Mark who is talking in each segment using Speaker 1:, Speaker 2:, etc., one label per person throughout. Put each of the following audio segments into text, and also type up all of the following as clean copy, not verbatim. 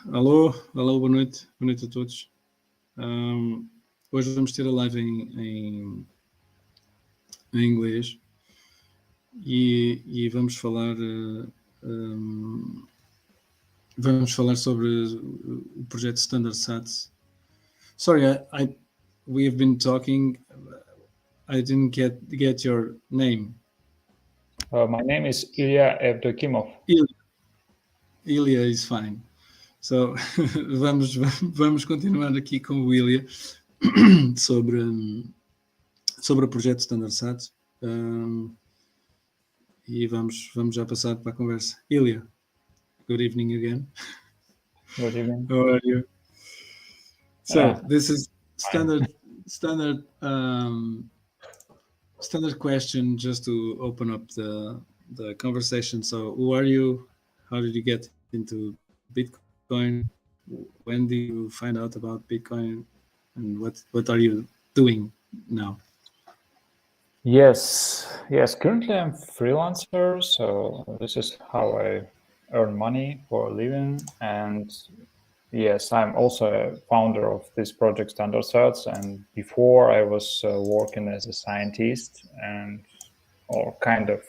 Speaker 1: Alô, boa noite a todos. Hoje vamos ter a live em inglês e vamos falar sobre o projeto Standardsats. Sorry, we have been talking. I didn't get your name.
Speaker 2: My name is Ilya Evdokimov.
Speaker 1: Ilya is fine. So, vamos continuar aqui com o Ilya sobre o projeto Standardsats e vamos já passar para a conversa. Ilya, good evening again.
Speaker 2: Good evening.
Speaker 1: How are you? So this is standard question just to open up the conversation. So who are you? How did you get into Bitcoin? When do you find out about Bitcoin? And what are you doing now?
Speaker 2: Yes. Currently, I'm freelancer, so this is how I earn money for a living. And yes, I'm also a founder of this project Standardsats. And before, I was working as a scientist or kind of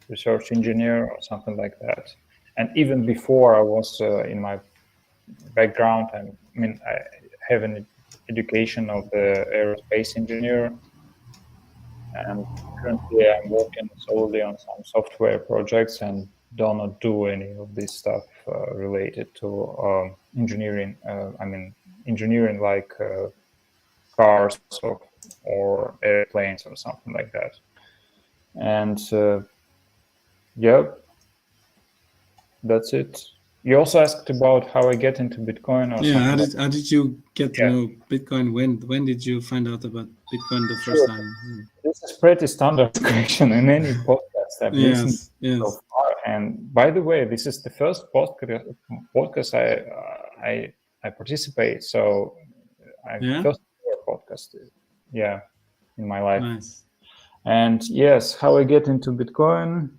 Speaker 2: research engineer or something like that. And even before, I was in my background. I have an education of the aerospace engineer. And currently I'm working solely on some software projects and do not do any of this stuff related to engineering. Engineering like cars or airplanes or something like that. And that's it. You also asked about how I get into Bitcoin or something.
Speaker 1: How did you get to know Bitcoin? When did you find out about Bitcoin the first time?
Speaker 2: This is pretty standard question in any podcast I've listened to so far. And by the way, this is the first podcast I participate. So first podcast, in my life.
Speaker 1: Nice.
Speaker 2: And yes, how I get into Bitcoin.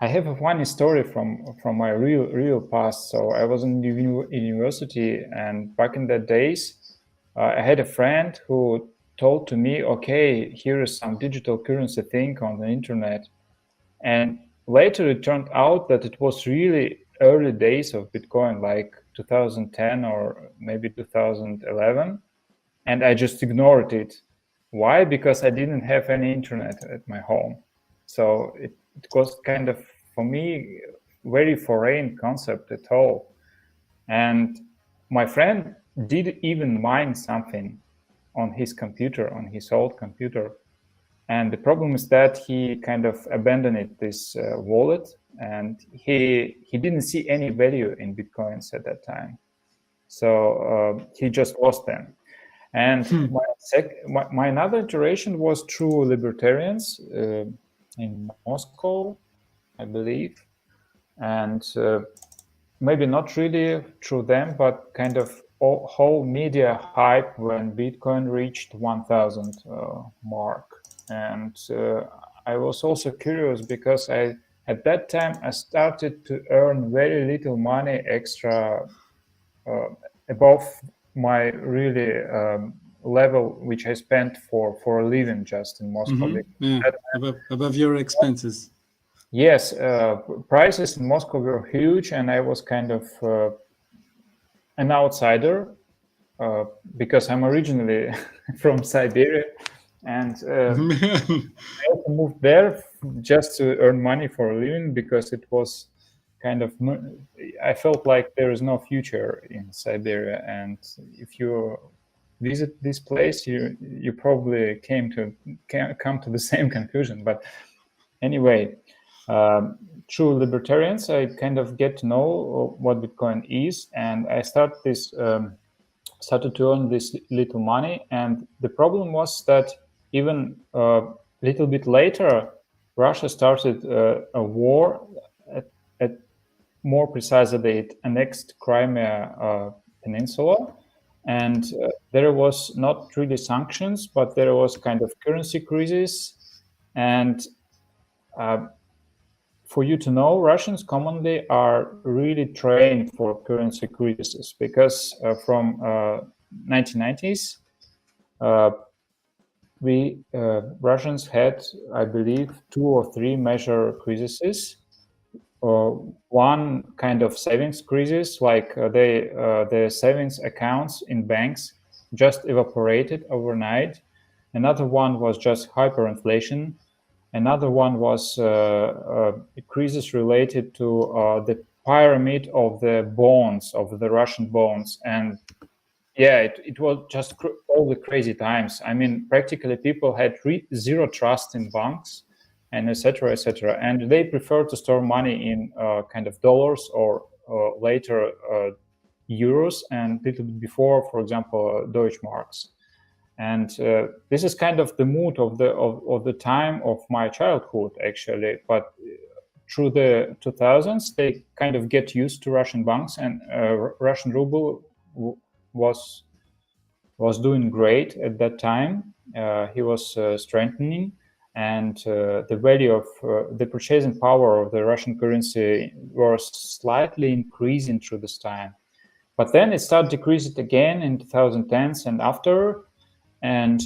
Speaker 2: I have a funny story from my real past. So I was in university, and back in the days, I had a friend who told to me, okay, here is some digital currency thing on the internet. And later it turned out that it was really early days of Bitcoin, like 2010 or maybe 2011. And I just ignored it. Why? Because I didn't have any internet at my home. So it was kind of, for me, very foreign concept at all. And my friend did even mine something on his computer, on his old computer. And the problem is that he kind of abandoned this wallet, and he didn't see any value in Bitcoins at that time. So he just lost them. And my another iteration was through libertarians in Moscow, I believe. And maybe not really through them, but kind of whole media hype when Bitcoin reached 1,000 mark. And I was also curious because at that time I started to earn very little money extra above my really level, which I spent for a living just in Moscow.
Speaker 1: Above your expenses.
Speaker 2: Yes, prices in Moscow were huge, and I was kind of an outsider because I'm originally from Siberia, and I also moved there just to earn money for a living because it was kind of, I felt like there is no future in Siberia, and if you visit this place, you probably come to the same conclusion. But anyway. Through libertarians, I kind of get to know what Bitcoin is, and I started to earn this little money. And the problem was that even a little bit later, Russia started a war at more precise date, annexed Crimea Peninsula, and there was not really sanctions, but there was kind of currency crisis, and for you to know, Russians commonly are really trained for currency crises because from 1990s, we Russians had, I believe, 2 or 3 major crises. One kind of savings crisis, like the savings accounts in banks just evaporated overnight. Another one was just hyperinflation. Another one was a crisis related to the pyramid of the bonds, of the Russian bonds. And yeah, it was just all the crazy times. I mean, practically people had zero trust in banks and etc., etc. And they prefer to store money in kind of dollars or later euros, and a little bit before, for example, Deutschmarks. And this is kind of the mood of the time of my childhood, actually. But through the 2000s, they kind of get used to Russian banks, and Russian ruble was doing great at that time. He was strengthening, and the value of the purchasing power of the Russian currency was slightly increasing through this time. But then it started decreasing again in 2010s and after. And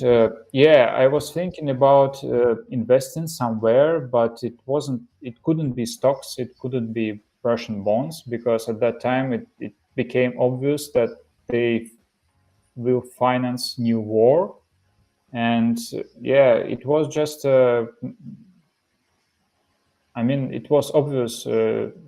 Speaker 2: yeah, I was thinking about investing somewhere, but it couldn't be stocks, it couldn't be Russian bonds, because at that time it became obvious that they will finance new war. And yeah, it was just I mean, it was obvious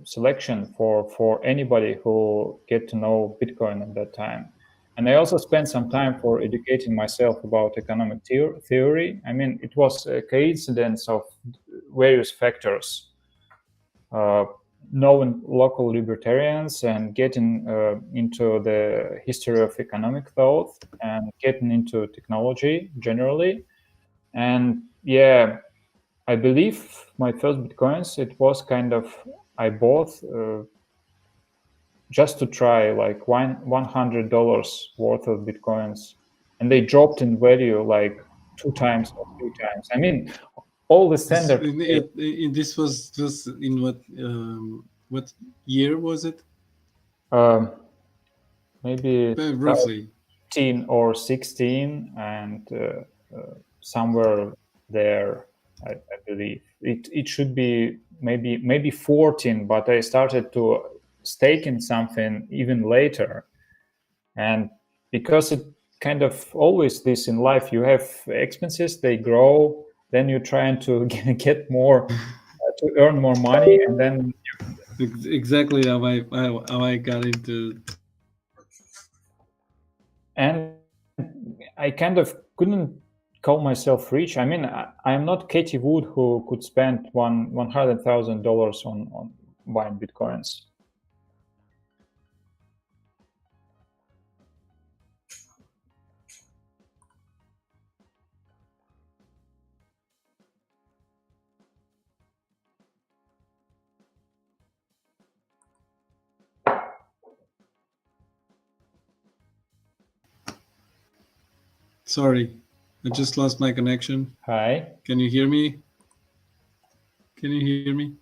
Speaker 2: selection for anybody who get to know Bitcoin at that time. And I also spent some time for educating myself about economic theory. I mean, it was a coincidence of various factors. Knowing local libertarians and getting into the history of economic thought and getting into technology generally. And yeah, I believe my first Bitcoins, it was kind of, I bought just to try, like $100 worth of Bitcoins. And they dropped in value like 2 times or 3 times. I mean, all the standard.
Speaker 1: This was just in what year was it?
Speaker 2: Um, maybe
Speaker 1: Roughly.
Speaker 2: 15 or 16, and somewhere there, I believe it should be maybe 14, but I started to stake in something even later. And because it kind of always this in life, you have expenses, they grow, then you're trying to get more to earn more money, and then
Speaker 1: Exactly how I got into.
Speaker 2: and I kind of couldn't call myself rich. I mean, I'm not Katie Wood who could spend $100,000 on buying Bitcoins.
Speaker 1: Sorry, I just lost my connection.
Speaker 2: Hi.
Speaker 1: Can you hear me? Can you hear me?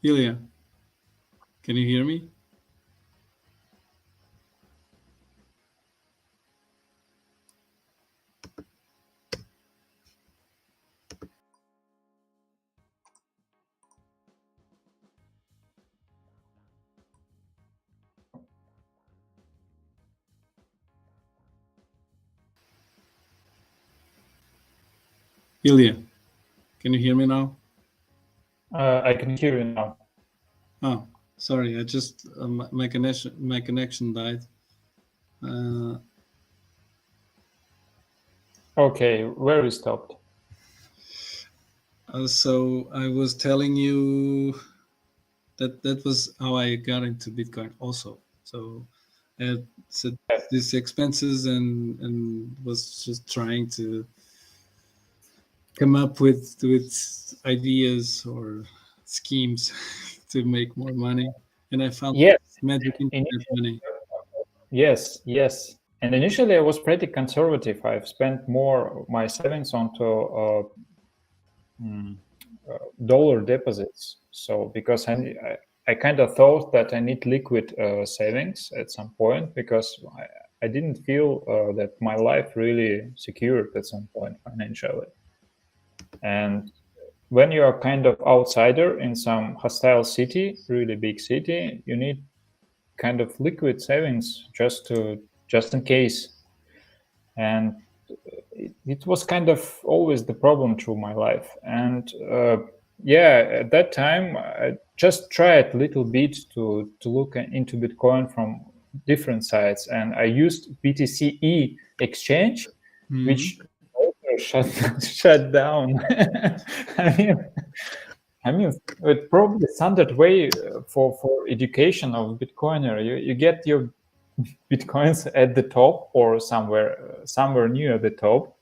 Speaker 1: Ilya, can you hear me? Ilya, can you hear me now?
Speaker 2: I can hear you now.
Speaker 1: Oh, sorry. I just my connection died.
Speaker 2: Okay, where we stopped?
Speaker 1: So I was telling you that was how I got into Bitcoin also. So I had these expenses and was just trying to come up with ideas or schemes to make more money. And I found
Speaker 2: Yes,
Speaker 1: magic internet money.
Speaker 2: yes. And initially I was pretty conservative. I've spent more my savings onto dollar deposits. So because I kind of thought that I need liquid savings at some point, because I didn't feel that my life really secured at some point financially. And when you are kind of outsider in some hostile city, really big city, you need kind of liquid savings just in case. And it was kind of always the problem through my life. And yeah, at that time I just tried a little bit to look into Bitcoin from different sides, and I used BTCE exchange, which also shut down. I mean, it's probably standard way for education of Bitcoiner. You get your Bitcoins at the top or somewhere near the top.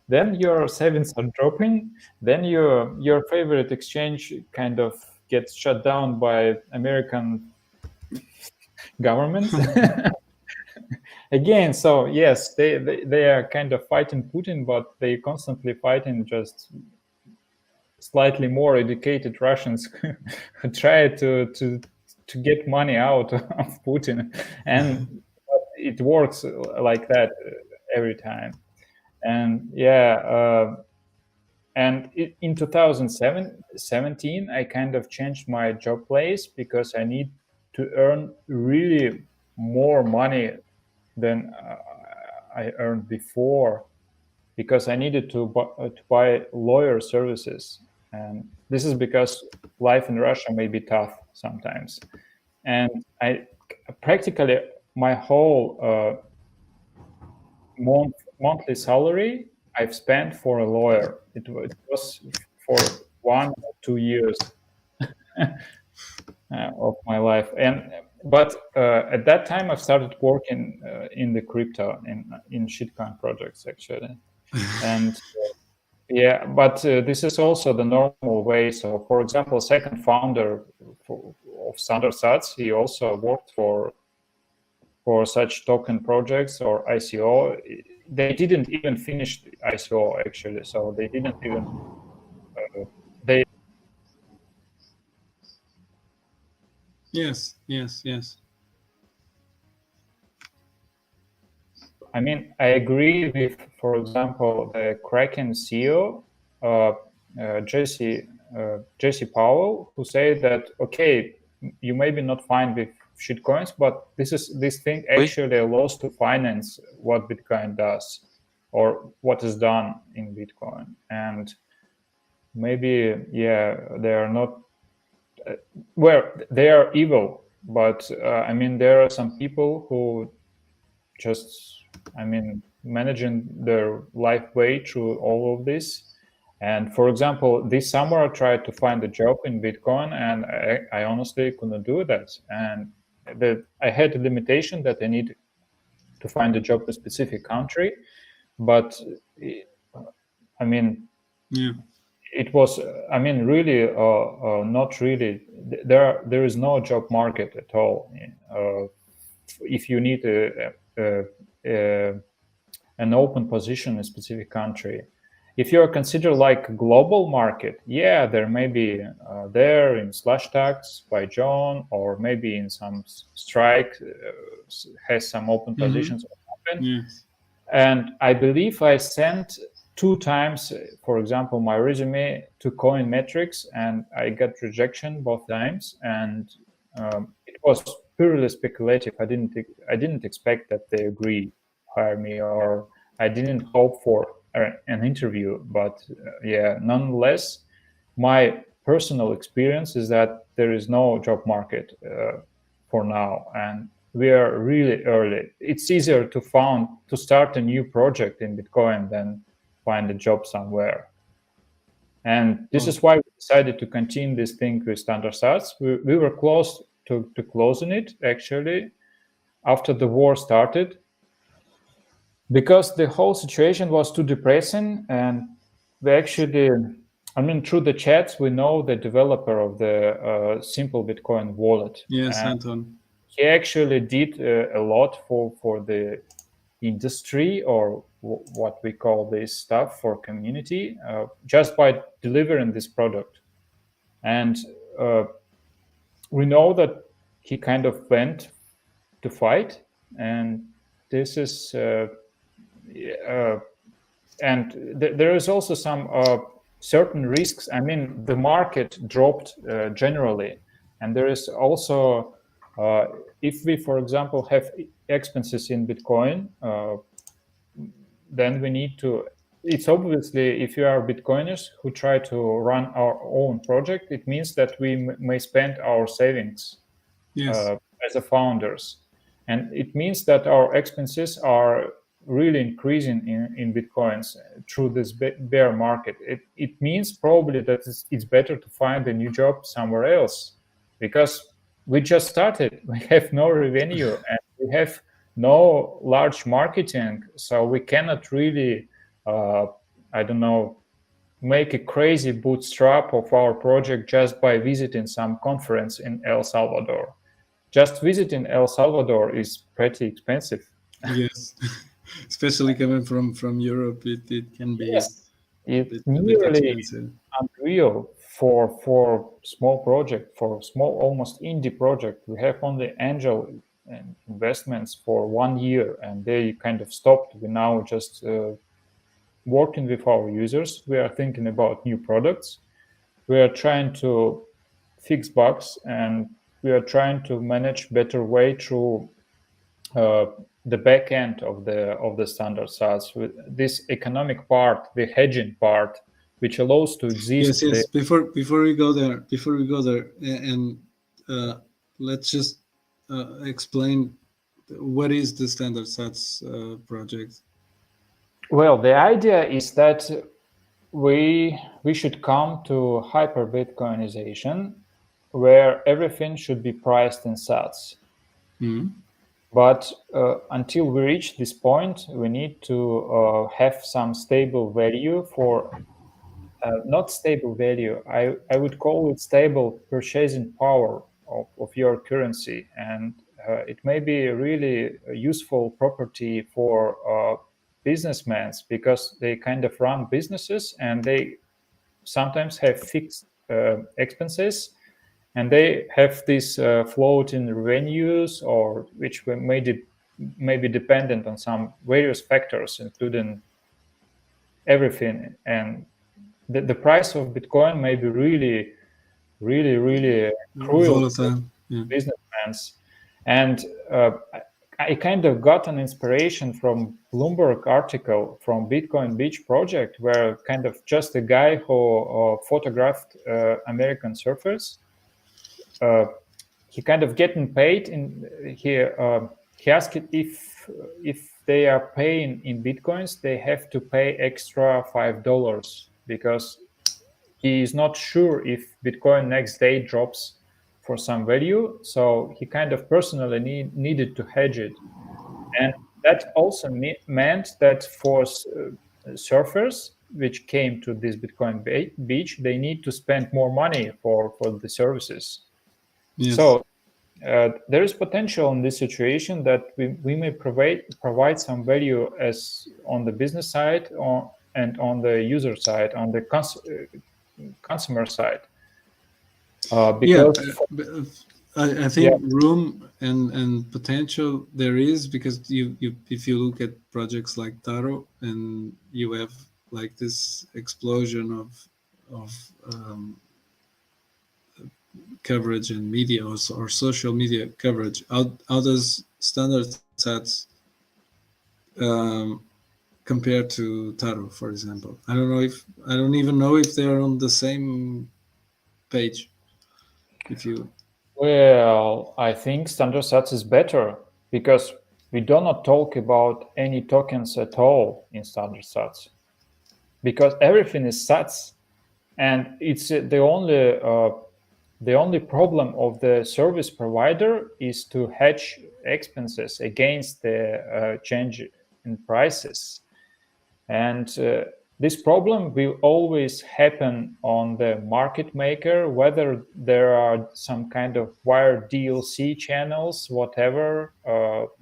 Speaker 2: Then your savings are dropping. Then your favorite exchange kind of gets shut down by American government. Again, so yes, they are kind of fighting Putin, but they constantly fighting just slightly more educated Russians who try to get money out of Putin, and it works like that every time. And yeah, and in 2017, I kind of changed my job place because I need to earn really more money than I earned before, because I needed to buy lawyer services. And this is because life in Russia may be tough sometimes. And I practically my whole monthly salary I've spent for a lawyer. It was for 1 or 2 years of my life. But at that time, I've started working in the crypto in shitcoin projects actually. And yeah, but this is also the normal way. So, for example, second founder of Standardsats, he also worked for such token projects or ICO. They didn't even finish the ICO actually, so they didn't even they.
Speaker 1: Yes.
Speaker 2: I mean, I agree with, for example, the Kraken CEO, Jesse Powell, who said that okay, you maybe not fine with shitcoins, but this thing actually allows to finance what Bitcoin does or what is done in Bitcoin. And maybe yeah, they are not well, they are evil, but I mean there are some people who just managing their life way through all of this. And for example, this summer I tried to find a job in Bitcoin, and I honestly couldn't do that. And I had a limitation that I need to find a job in a specific country, but I mean
Speaker 1: Yeah.
Speaker 2: it was really not really. There is no job market at all. If you need an open position in a specific country, if you're considered like global market, yeah, there may be there in SlashdAX by John, or maybe in some strike has some open positions open.
Speaker 1: Yes.
Speaker 2: And I believe I sent 2 times, for example, my resume to Coin Metrics, and I got rejection both times. And it was purely speculative. I didn't expect that they agree hire me, or I didn't hope for an interview. But yeah, nonetheless, my personal experience is that there is no job market for now, and we are really early. It's easier to start a new project in Bitcoin than find a job somewhere. And this is why we decided to continue this thing with Standardsats. We were close to closing it actually after the war started, because the whole situation was too depressing. And we actually, through the chats, we know the developer of the Simple Bitcoin wallet.
Speaker 1: Yes,
Speaker 2: And
Speaker 1: Anton.
Speaker 2: he actually did a lot for the industry or what we call this stuff for community just by delivering this product. And we know that he kind of went to fight, and this is and there is also some certain risks. I mean, the market dropped generally, and there is also if we, for example, have expenses in Bitcoin, then we need to. It's obviously, if you are Bitcoiners who try to run our own project, it means that we may spend our savings
Speaker 1: Yes.
Speaker 2: as a founders, and it means that our expenses are really increasing in bitcoins through this bear market. It means probably that it's better to find a new job somewhere else, because we just started. We have no revenue and we have no large marketing, so we cannot really I don't know, make a crazy bootstrap of our project just by visiting some conference in El Salvador. Just visiting El Salvador is pretty expensive.
Speaker 1: Yes. Especially coming from Europe, it can be
Speaker 2: Yes, it's
Speaker 1: a bit
Speaker 2: nearly
Speaker 1: expensive.
Speaker 2: unreal for small project, for small almost indie project. We have only angel investments for 1 year, and they kind of stopped. We now just working with our users. We are thinking about new products. We are trying to fix bugs, and we are trying to manage better way through uh, the back end of the Standardsats with this economic part, the hedging part, which allows to
Speaker 1: Yes,
Speaker 2: exist.
Speaker 1: yes. Before we go there, and uh, let's just explain what is the Standardsats project.
Speaker 2: Well, the idea is that we should come to hyper Bitcoinization, where everything should be priced in sats.
Speaker 1: Mhm.
Speaker 2: But until we reach this point, we need to have some stable value for not stable value. I would call it stable purchasing power of your currency. And it may be a really useful property for businessmen, because they kind of run businesses and they sometimes have fixed expenses, and they have these floating revenues, or which may be dependent on some various factors, including everything. And the price of Bitcoin may be really, really, really cruel to
Speaker 1: Volatile. Yeah.
Speaker 2: businessmen. And I kind of got an inspiration from Bloomberg article from Bitcoin Beach project, where kind of just a guy who photographed American surfers. Uh, he kind of getting paid in here. He asked if they are paying in bitcoins, they have to pay extra $5, because he is not sure if Bitcoin next day drops for some value. So he kind of personally needed to hedge it. And that also meant that for surfers which came to this Bitcoin beach, they need to spend more money for the services.
Speaker 1: Yes.
Speaker 2: So there is potential in this situation that we may provide some value as on the business side and on the user side, on the consumer side.
Speaker 1: Yeah.
Speaker 2: Because
Speaker 1: I
Speaker 2: yeah,
Speaker 1: think room and potential there is, because you if you look at projects like Taro, and you have like this explosion of coverage and media, or social media coverage. How does Standardsats um, compare to Taro, for example? I don't even know if they're on the same page. If you
Speaker 2: well, I think Standardsats is better, because we do not talk about any tokens at all in Standardsats, because everything is sats, and it's the only problem of the service provider is to hedge expenses against the change in prices. And this problem will always happen on the market maker, whether there are some kind of wire DLC channels, whatever,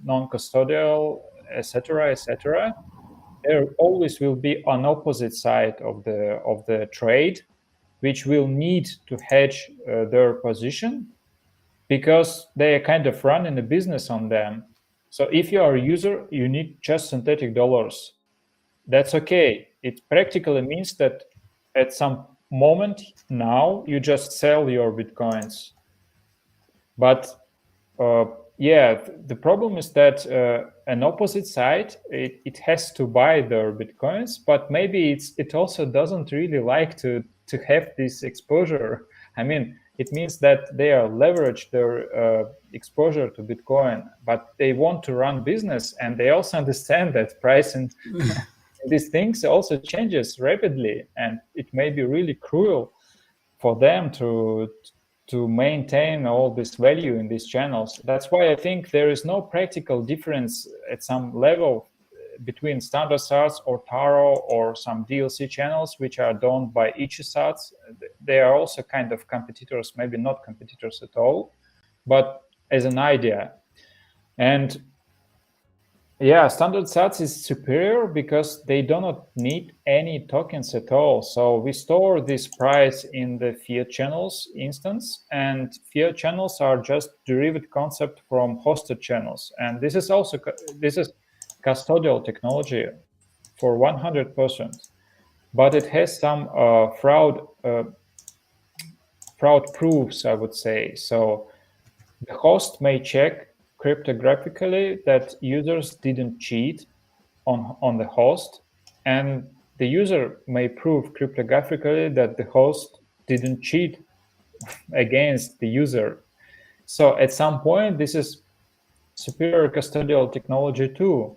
Speaker 2: non-custodial etc., etc., there always will be an opposite side of the trade, which will need to hedge their position because they are kind of running a business on them. So if you are a user, you need just synthetic dollars. That's okay. It practically means that at some moment now you just sell your bitcoins. But yeah, the problem is that an opposite side, it has to buy their bitcoins, but maybe it also doesn't really like to have this exposure. I mean, it means that they are leverage their exposure to Bitcoin, but they want to run business, and they also understand that price and these things also changes rapidly, and it may be really cruel for them to maintain all this value in these channels. That's why I think there is no practical difference at some level between Standardsats or Taro or some DLC channels which are done by Sats. They are also kind of competitors, maybe not competitors at all, but as an idea. And yeah, Standardsats is superior because they do not need any tokens at all. So we store this price in the fiat channels instance, and fiat channels are just derived concept from hosted channels. And this is also this is custodial technology for 100%, but it has some fraud proofs, I would say. So the host may check cryptographically that users didn't cheat on the host, and the user may prove cryptographically that the host didn't cheat against the user. So at some point, this is superior custodial technology too,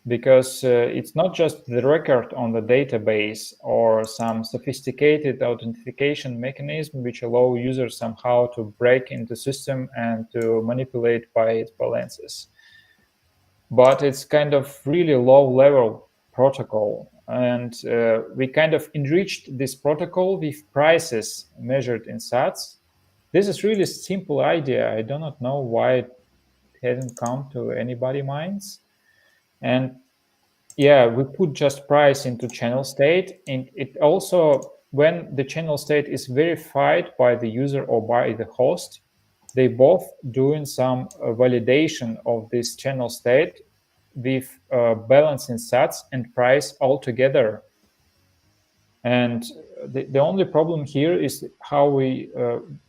Speaker 2: because it's not just the record on the database or some sophisticated authentication mechanism which allow users somehow to break into the system and to manipulate by its balances. But it's kind of really low level protocol, and we kind of enriched this protocol with prices measured in sats. This is really simple idea. I do not know why it hasn't come to anybody minds. And yeah, we put just price into channel state, and it also, when the channel state is verified by the user or by the host, they both doing some validation of this channel state with balance in sats and price altogether. And the only problem here is how we,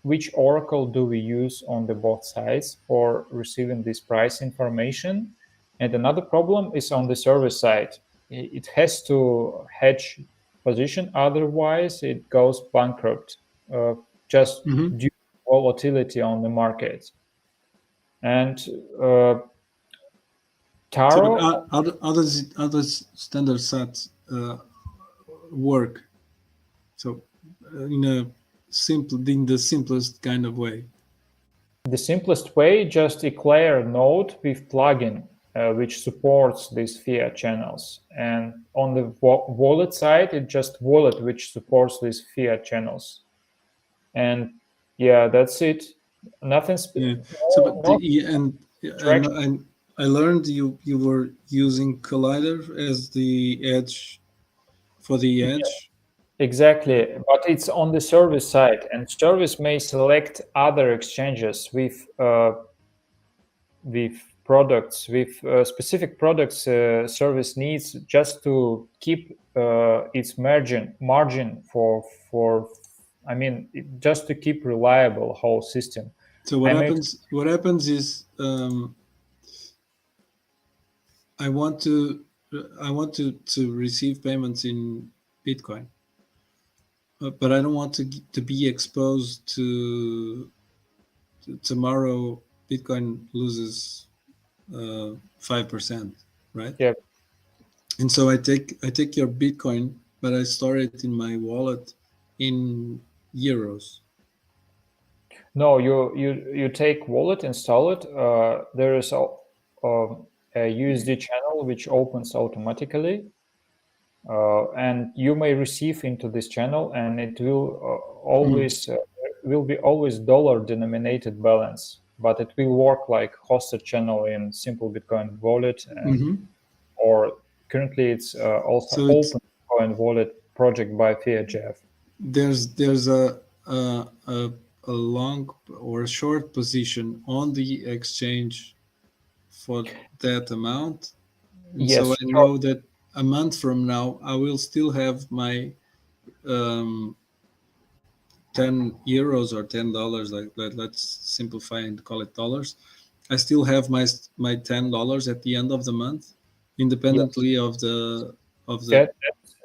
Speaker 2: which oracle do we use on the both sides for receiving this price information. And another problem is on the server side. It has to hedge position, otherwise it goes bankrupt, just due to volatility on the market. And Taro.
Speaker 1: So, how does Standardsats work? So, in the simplest kind of way.
Speaker 2: The simplest way, just declare a node with plugin which supports these fiat channels. And on the wallet side, it's just wallet which supports these fiat channels. And yeah, that's it. Nothing.
Speaker 1: Yeah. So, but I learned you were using Collider as the edge for the edge.
Speaker 2: Exactly, but it's on the service side, and service may select other exchanges with products, with specific products service needs, just to keep its margin for I mean, just to keep reliable whole system.
Speaker 1: So what happens is I want to receive payments in Bitcoin, but I don't want to be exposed to tomorrow Bitcoin loses 5%, right?
Speaker 2: Yeah.
Speaker 1: And so I take your Bitcoin, but I store it in my wallet in euros.
Speaker 2: No, you take wallet, install it. There is a USD channel which opens automatically, and you may receive into this channel, and it will always will be always dollar denominated balance, but it will work like hosted channel in simple Bitcoin wallet. And or currently it's also
Speaker 1: So it's
Speaker 2: open Bitcoin wallet project by Jeff.
Speaker 1: there's a long or a short position on the exchange for that amount, and so
Speaker 2: Yes,
Speaker 1: I know that a month from now I will still have my um, 10 euros or $10. Like let's simplify and call it dollars. I still have my $10 at the end of the month,
Speaker 2: yes.
Speaker 1: independently of the.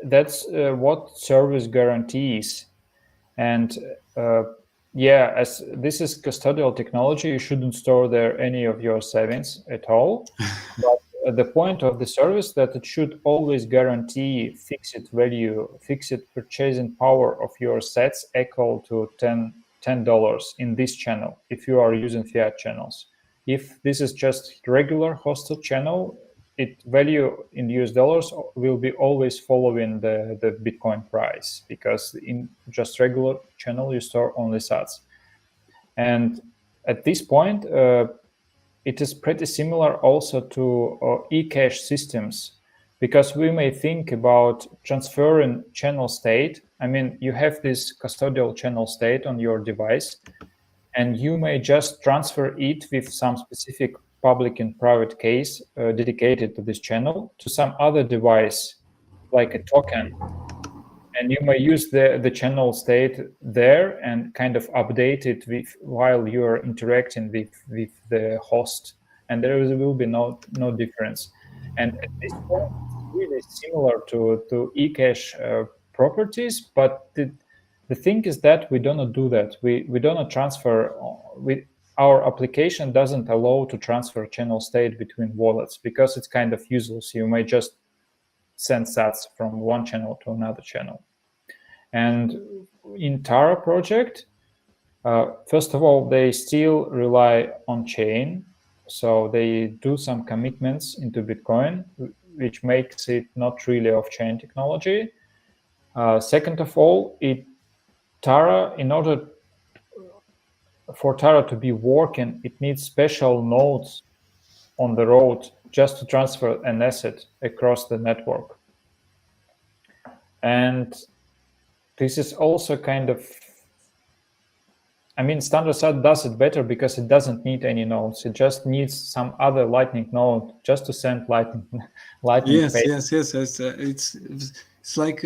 Speaker 2: That's what service guarantees. And uh, yeah, as this is custodial technology, you shouldn't store there any of your savings at all. But the point of the service that it should always guarantee fixed value, fixed purchasing power of your sets equal to $10 in this channel if you are using fiat channels. If this is just regular hosted channel, it value in US dollars will be always following the Bitcoin price, because in just regular channel you store only sats. And at this point, it is pretty similar also to eCash systems, because we may think about transferring channel state. I mean, you have this custodial channel state on your device, and you may just transfer it with some specific public and private case dedicated to this channel to some other device, like a token. And you may use the channel state there and kind of update it while you're interacting with the host. And there will be no difference. And at this point, it's really similar to eCash properties, but the thing is that we do not do that. We do not transfer. Our application doesn't allow to transfer channel state between wallets because it's kind of useless. You may just send sats from one channel to another channel. And in Tara project, first of all, they still rely on chain. So they do some commitments into Bitcoin, which makes it not really off-chain technology. Second of all, Tara, in order for Tara to be working, it needs special nodes on the road just to transfer an asset across the network. And this is also kind of, I mean, Standardsats does it better because it doesn't need any nodes. It just needs some other Lightning node just to send Lightning
Speaker 1: Yes,
Speaker 2: pay.
Speaker 1: yes, yes. It's like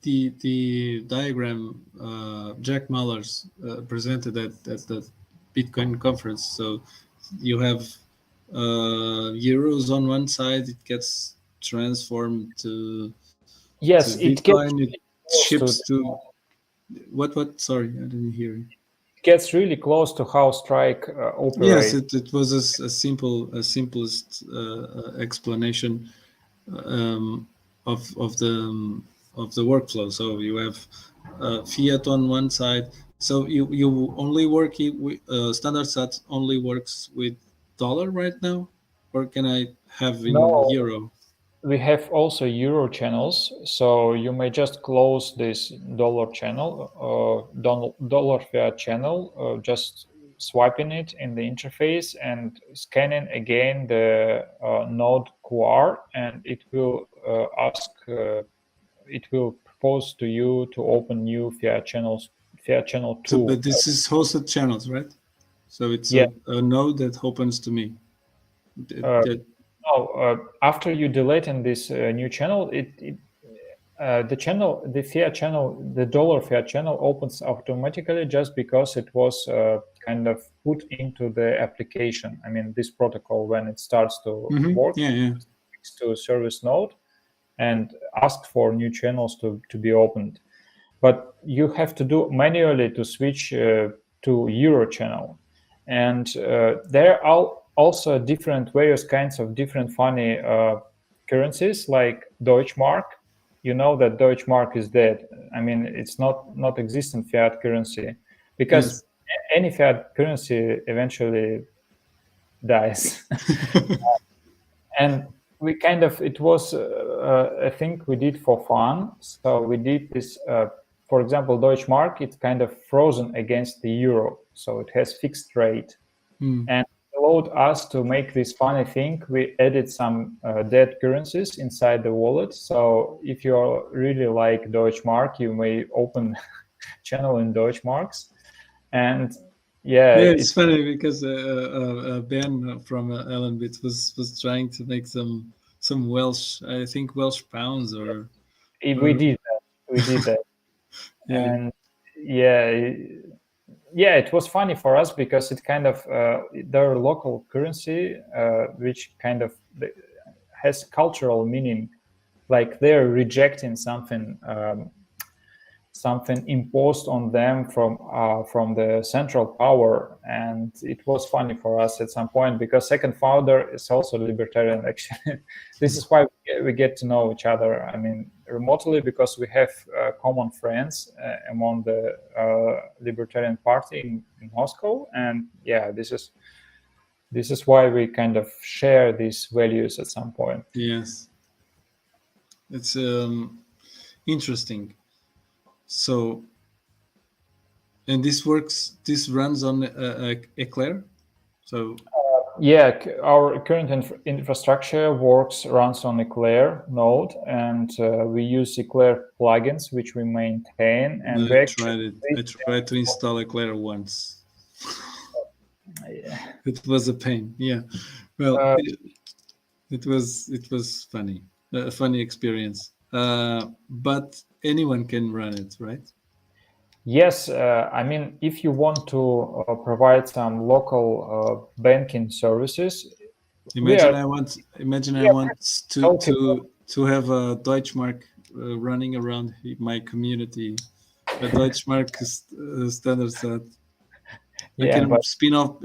Speaker 1: the diagram Jack Mallers presented at the Bitcoin conference. So you have euros on one side, it gets transformed to
Speaker 2: Yes, it gets
Speaker 1: Bitcoin. It
Speaker 2: really close
Speaker 1: ships to what? Sorry, I didn't hear you.
Speaker 2: how Strike
Speaker 1: Yes,
Speaker 2: operates.
Speaker 1: it was a simplest explanation um, of the workflow. So you have fiat on one side. So you only work with Standardsats only works with dollar right now, or can I have in
Speaker 2: No,
Speaker 1: euro?
Speaker 2: we have also euro channels, so you may just close this dollar channel, dollar fiat channel, just swiping it in the interface and scanning again the node QR, and it will it will propose to you to open new fiat channel
Speaker 1: So,
Speaker 2: 2.
Speaker 1: but this is hosted channels, right? So it's
Speaker 2: Yeah.
Speaker 1: a node that opens to me.
Speaker 2: Uh,
Speaker 1: That
Speaker 2: no, after you delete in this new channel, the fiat channel, the dollar fiat channel opens automatically just because it was kind of put into the application. I mean, this protocol, when it starts to work,
Speaker 1: yeah, yeah.
Speaker 2: it's to a service node and ask for new channels to be opened. But you have to do manually to switch to Euro channel. And there are also different, various kinds of different funny currencies like Deutschmark. You know that Deutschmark is dead. I mean, it's not existent fiat currency, because
Speaker 1: Yes.
Speaker 2: any fiat currency eventually dies. And we kind of, it was a thing we did for fun. So we did this, for example, Deutschmark, it's kind of frozen against the euro, so it has fixed rate.
Speaker 1: Hmm.
Speaker 2: And the allowed us to make this funny thing. We added some dead currencies inside the wallet. So if you really like Deutschmark, you may open channel in Deutschmarks. And yeah,
Speaker 1: it's funny because Ben from Allenbit was trying to make some Welsh, I think Welsh pounds or
Speaker 2: we did that. We did that.
Speaker 1: yeah.
Speaker 2: And yeah, it was funny for us because it kind of their local currency, which kind of has cultural meaning, like they're rejecting something something imposed on them from the central power. And it was funny for us at some point because second founder is also libertarian actually. This is why we get to know each other, I mean, remotely, because we have common friends among the libertarian party in Moscow. And yeah, this is why we kind of share these values at some point.
Speaker 1: Yes, it's interesting. So, and this runs on Eclair. So
Speaker 2: Yeah, our current infrastructure runs on Eclair node, and we use Eclair plugins, which we maintain. And we actually
Speaker 1: I tried to install Eclair once.
Speaker 2: yeah.
Speaker 1: It was a pain. Yeah, well, it was funny, a funny experience. But anyone can run it, right?
Speaker 2: Yes, I mean, if you want to provide some local banking services,
Speaker 1: Imagine I want
Speaker 2: talking.
Speaker 1: to have a Deutschmark running around my community, a Deutschmark Standardsat.
Speaker 2: Yeah, but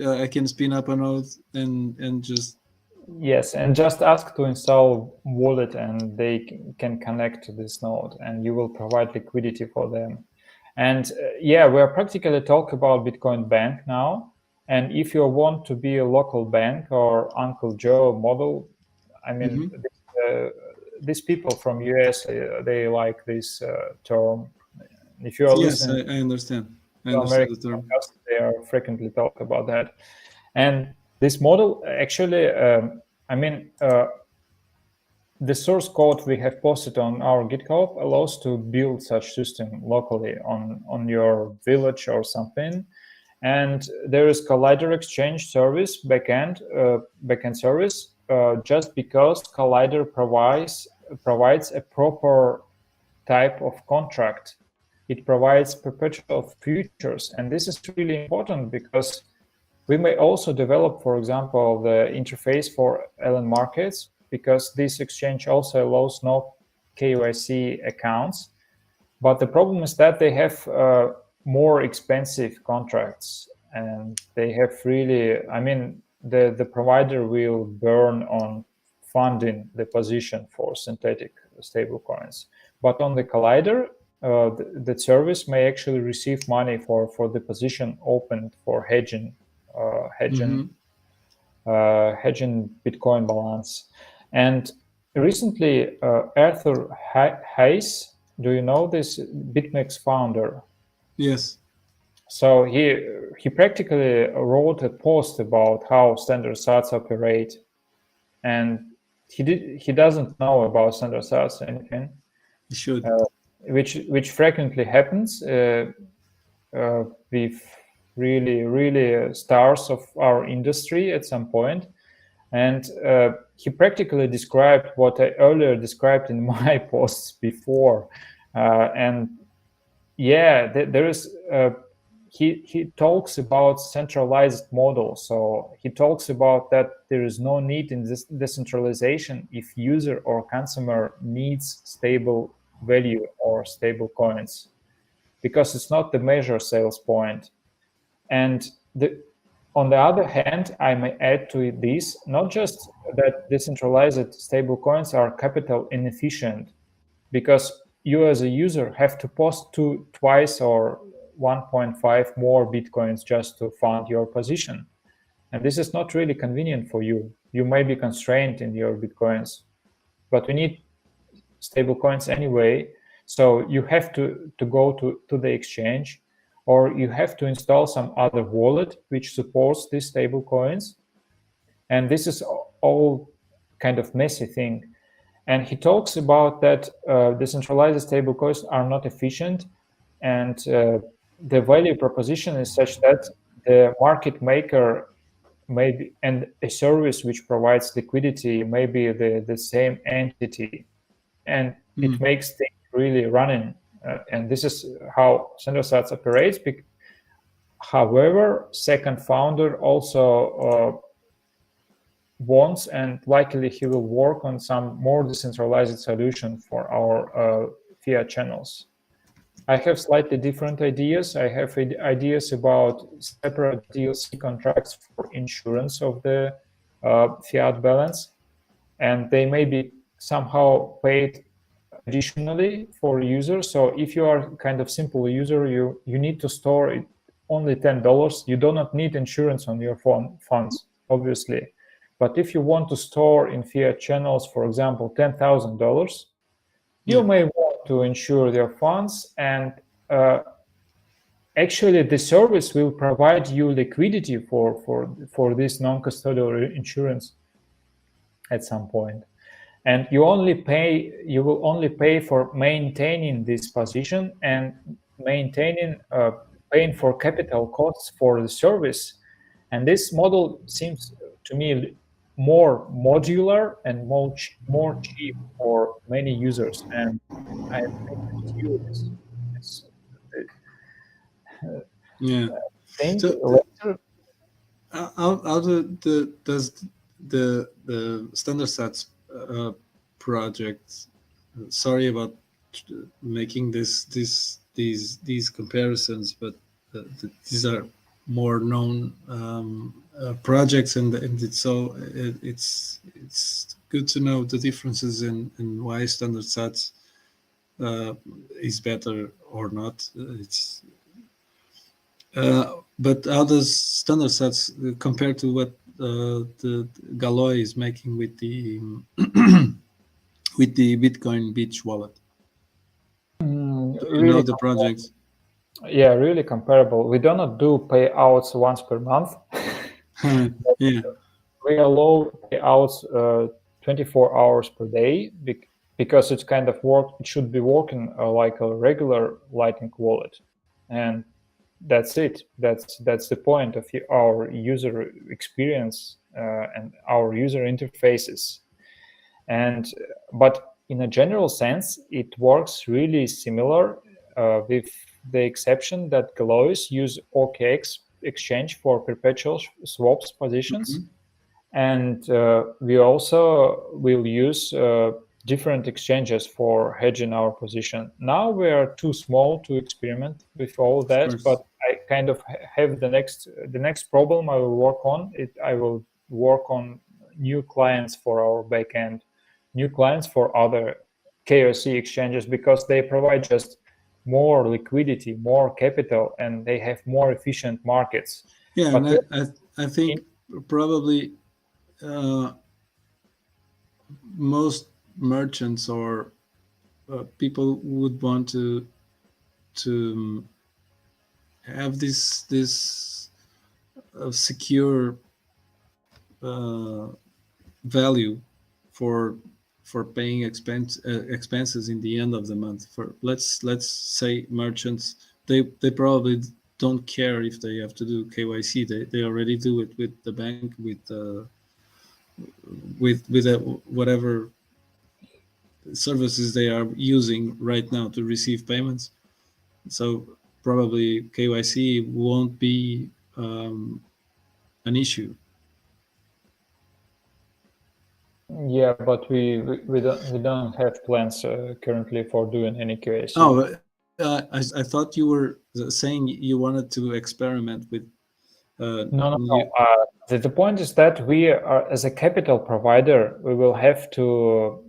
Speaker 1: I can spin up a node and just
Speaker 2: yes, and just ask to install wallet, and they can connect to this node, and you will provide liquidity for them. And yeah, we're practically talk about Bitcoin Bank now. And if you want to be a local bank or Uncle Joe model, I mean, these people from US, they like this term. If you are
Speaker 1: yes,
Speaker 2: listening
Speaker 1: I understand. I
Speaker 2: to
Speaker 1: understand
Speaker 2: American
Speaker 1: the term.
Speaker 2: podcasts, they are frequently talk about that. And this model actually, I mean, the source code we have posted on our GitHub allows to build such system locally on your village or something. And there is Collider Exchange service backend service, just because Collider provides a proper type of contract. It provides perpetual futures, and this is really important because we may also develop, for example, the interface for LN markets, because this exchange also allows no KYC accounts. But the problem is that they have more expensive contracts, and they have really, I mean, the provider will burn on funding the position for synthetic stablecoins. But on the Collider, the service may actually receive money for the position opened for hedging Bitcoin balance. And recently, Arthur Hayes, do you know this BitMEX founder?
Speaker 1: Yes.
Speaker 2: So he practically wrote a post about how Standardsats operate, and he doesn't know about Standardsats anything.
Speaker 1: You should.
Speaker 2: Which frequently happens with really stars of our industry at some point. And he practically described what I earlier described in my posts before. And yeah, there is he talks about centralized model. So he talks about that there is no need in this decentralization if user or consumer needs stable value or stable coins, because it's not the measure sales point. And on the other hand, I may add to this, not just that decentralized stable coins are capital inefficient, because you as a user have to post twice or 1.5 more Bitcoins just to fund your position. And this is not really convenient for you. You may be constrained in your Bitcoins, but we need stable coins anyway. So you have to go to the exchange, or you have to install some other wallet which supports these stable coins. And this is all kind of messy thing. And he talks about that decentralized stablecoins are not efficient, and the value proposition is such that the market maker maybe and a service which provides liquidity may be the same entity, and it makes things really running. And this is how Standardsats operates. However, second founder also wants, and likely he will work on some more decentralized solution for our fiat channels. I have slightly different ideas. I have ideas about separate DLC contracts for insurance of the fiat balance, and they may be somehow paid additionally for users. So if you are kind of simple user, you need to store it only $10. You do not need insurance on your funds, obviously. But if you want to store in fiat channels, for example, $10,000, you may want to insure your funds, and actually the service will provide you liquidity for this non-custodial insurance at some point. And you will only pay for maintaining this position and paying for capital costs for the service. And this model seems to me more modular and more cheap for many users. And I pursue this
Speaker 1: Yeah.
Speaker 2: thing
Speaker 1: So
Speaker 2: later.
Speaker 1: how does the Standardsats project? Sorry about making these comparisons, but these are more known projects, and it's good to know the differences in why Standardsats is better or not. It's but how does Standardsats compare to what the Galoy is making with the with the Bitcoin Beach wallet? Do you know
Speaker 2: Really,
Speaker 1: the projects?
Speaker 2: yeah, really comparable. We do not do payouts once per month.
Speaker 1: Yeah.
Speaker 2: We allow payouts 24 hours per day because it's kind of it should be working like a regular Lightning wallet, and that's it. That's the point of our user experience and our user interfaces. And but in a general sense, it works really similar, with the exception that Galois use OKX exchange for perpetual swaps positions, and we also will use different exchanges for hedging our position. Now we are too small to experiment with all
Speaker 1: Of
Speaker 2: that, but
Speaker 1: course.
Speaker 2: I kind of have the next problem I will work on. I will work on new clients for our backend, new clients for other KOC exchanges, because they provide just more liquidity, more capital, and they have more efficient markets.
Speaker 1: Yeah, and
Speaker 2: But
Speaker 1: I think probably uh, most merchants or people would want to have this secure uh, value for paying expenses in the end of the month. For let's say merchants, they probably don't care if they have to do KYC. They already do it with the bank, with whatever services they are using right now to receive payments. So probably KYC won't be an issue.
Speaker 2: yeah, but we don't have plans currently for doing any KYC.
Speaker 1: Oh, I thought you were saying you wanted to experiment with
Speaker 2: No, no, no.
Speaker 1: new.
Speaker 2: The point is that we are, as a capital provider, we will have to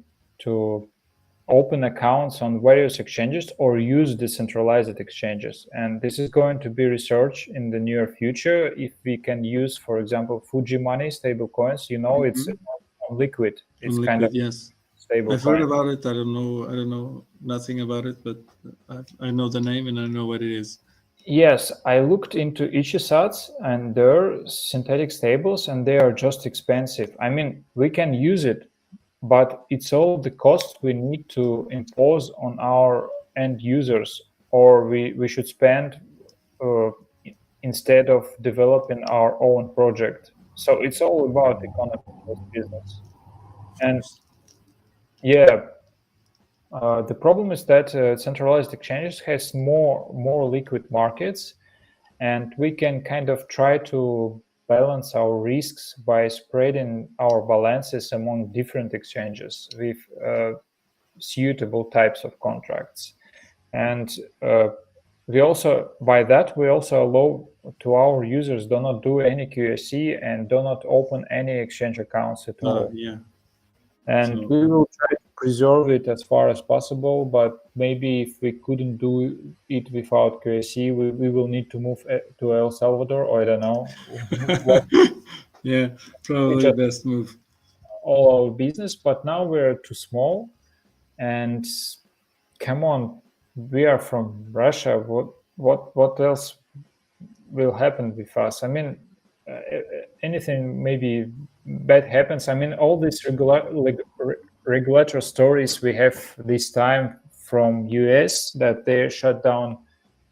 Speaker 2: open accounts on various exchanges or use decentralized exchanges. And this is going to be research in the near future. If we can use, for example, Fuji money stable coins, it's liquid. It's
Speaker 1: On
Speaker 2: kind of
Speaker 1: liquid, yes.
Speaker 2: stable
Speaker 1: I've heard
Speaker 2: coin.
Speaker 1: about it. I don't know. Nothing about it, but I know the name and I know what it is.
Speaker 2: Yes, I looked into Sats and their synthetic stables, and they are just expensive. I mean, we can use it, but it's all the cost we need to impose on our end users, or we should spend uh, instead of developing our own project. So it's all about economy plus business.
Speaker 1: Of
Speaker 2: And
Speaker 1: course.
Speaker 2: yeah, the problem is that centralized exchanges has more liquid markets, and we can kind of try to balance our risks by spreading our balances among different exchanges with suitable types of contracts. And we also, by that, we also allow to our users do not do any QSC and do not open any exchange accounts at all.
Speaker 1: Yeah.
Speaker 2: And
Speaker 1: So
Speaker 2: we will try to preserve it as far as possible, but maybe if we couldn't do it without QSC, we will need to move to El Salvador, or I don't know what.
Speaker 1: yeah,
Speaker 2: We
Speaker 1: probably
Speaker 2: just
Speaker 1: best move.
Speaker 2: all our business, but now we're too small. And come on, we are from Russia. What else will happen with us? I mean, anything maybe bad happens. I mean, all these regulator stories we have this time from US that they shut down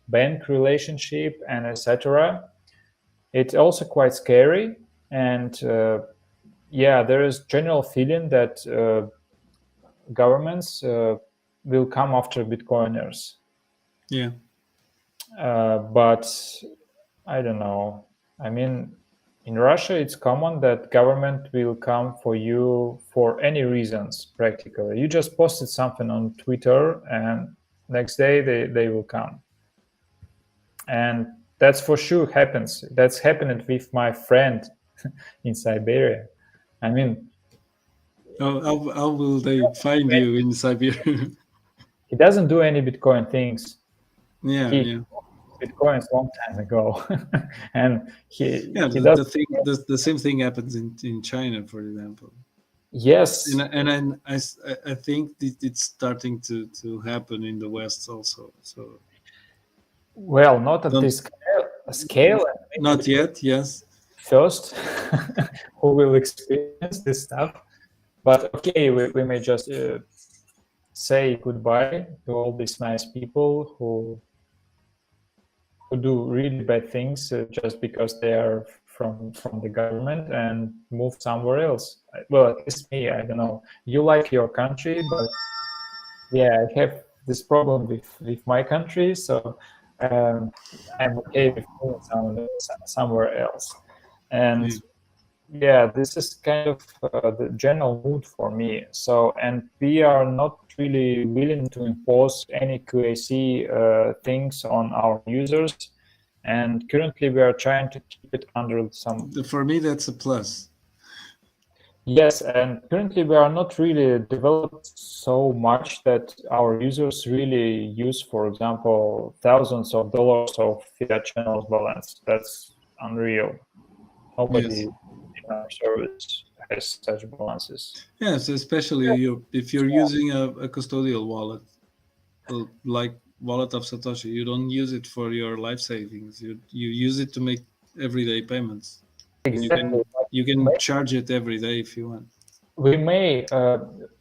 Speaker 2: bank relationship and etc. It's also quite scary, and yeah, there is general feeling that governments will come after Bitcoiners.
Speaker 1: Yeah.
Speaker 2: But I don't know. I mean, in Russia, it's common that government will come for you for any reasons, practically. You just posted something on Twitter, and next day they will come. And that's for sure happens. That's happened with my friend in Siberia. I mean,
Speaker 1: How will they find you in Siberia?
Speaker 2: he doesn't do any Bitcoin things.
Speaker 1: yeah,
Speaker 2: He
Speaker 1: yeah.
Speaker 2: Bitcoins long time ago, and
Speaker 1: Yeah,
Speaker 2: he does.
Speaker 1: the same thing happens in China, for example.
Speaker 2: Yes,
Speaker 1: And I think it's starting to happen in the West also. So
Speaker 2: well, not at
Speaker 1: don't
Speaker 2: this scale, and maybe
Speaker 1: not yet. Yes.
Speaker 2: first who will experience this stuff. But okay, we may just say goodbye to all these nice people who do really bad things just because they are from the government and move somewhere else. Well, at least me, I don't know. You like your country, but yeah, I have this problem with my country, so um, I'm okay with moving somewhere else. And
Speaker 1: Yeah.
Speaker 2: yeah, this is kind of the general mood for me. So, and we are not really willing to impose any QAC things on our users. And currently, we are trying to keep it under some.
Speaker 1: For me, that's a plus.
Speaker 2: Yes, and currently we are not really developed so much that our users really use, for example, thousands of dollars of fiat channels balance. That's unreal. Nobody
Speaker 1: Yes.
Speaker 2: in our service has such balances.
Speaker 1: Yes, especially if you're using a custodial wallet, like wallet of Satoshi, you don't use it for your life savings. You use it to make everyday payments, and
Speaker 2: Exactly.
Speaker 1: you can charge it every day if you want.
Speaker 2: We may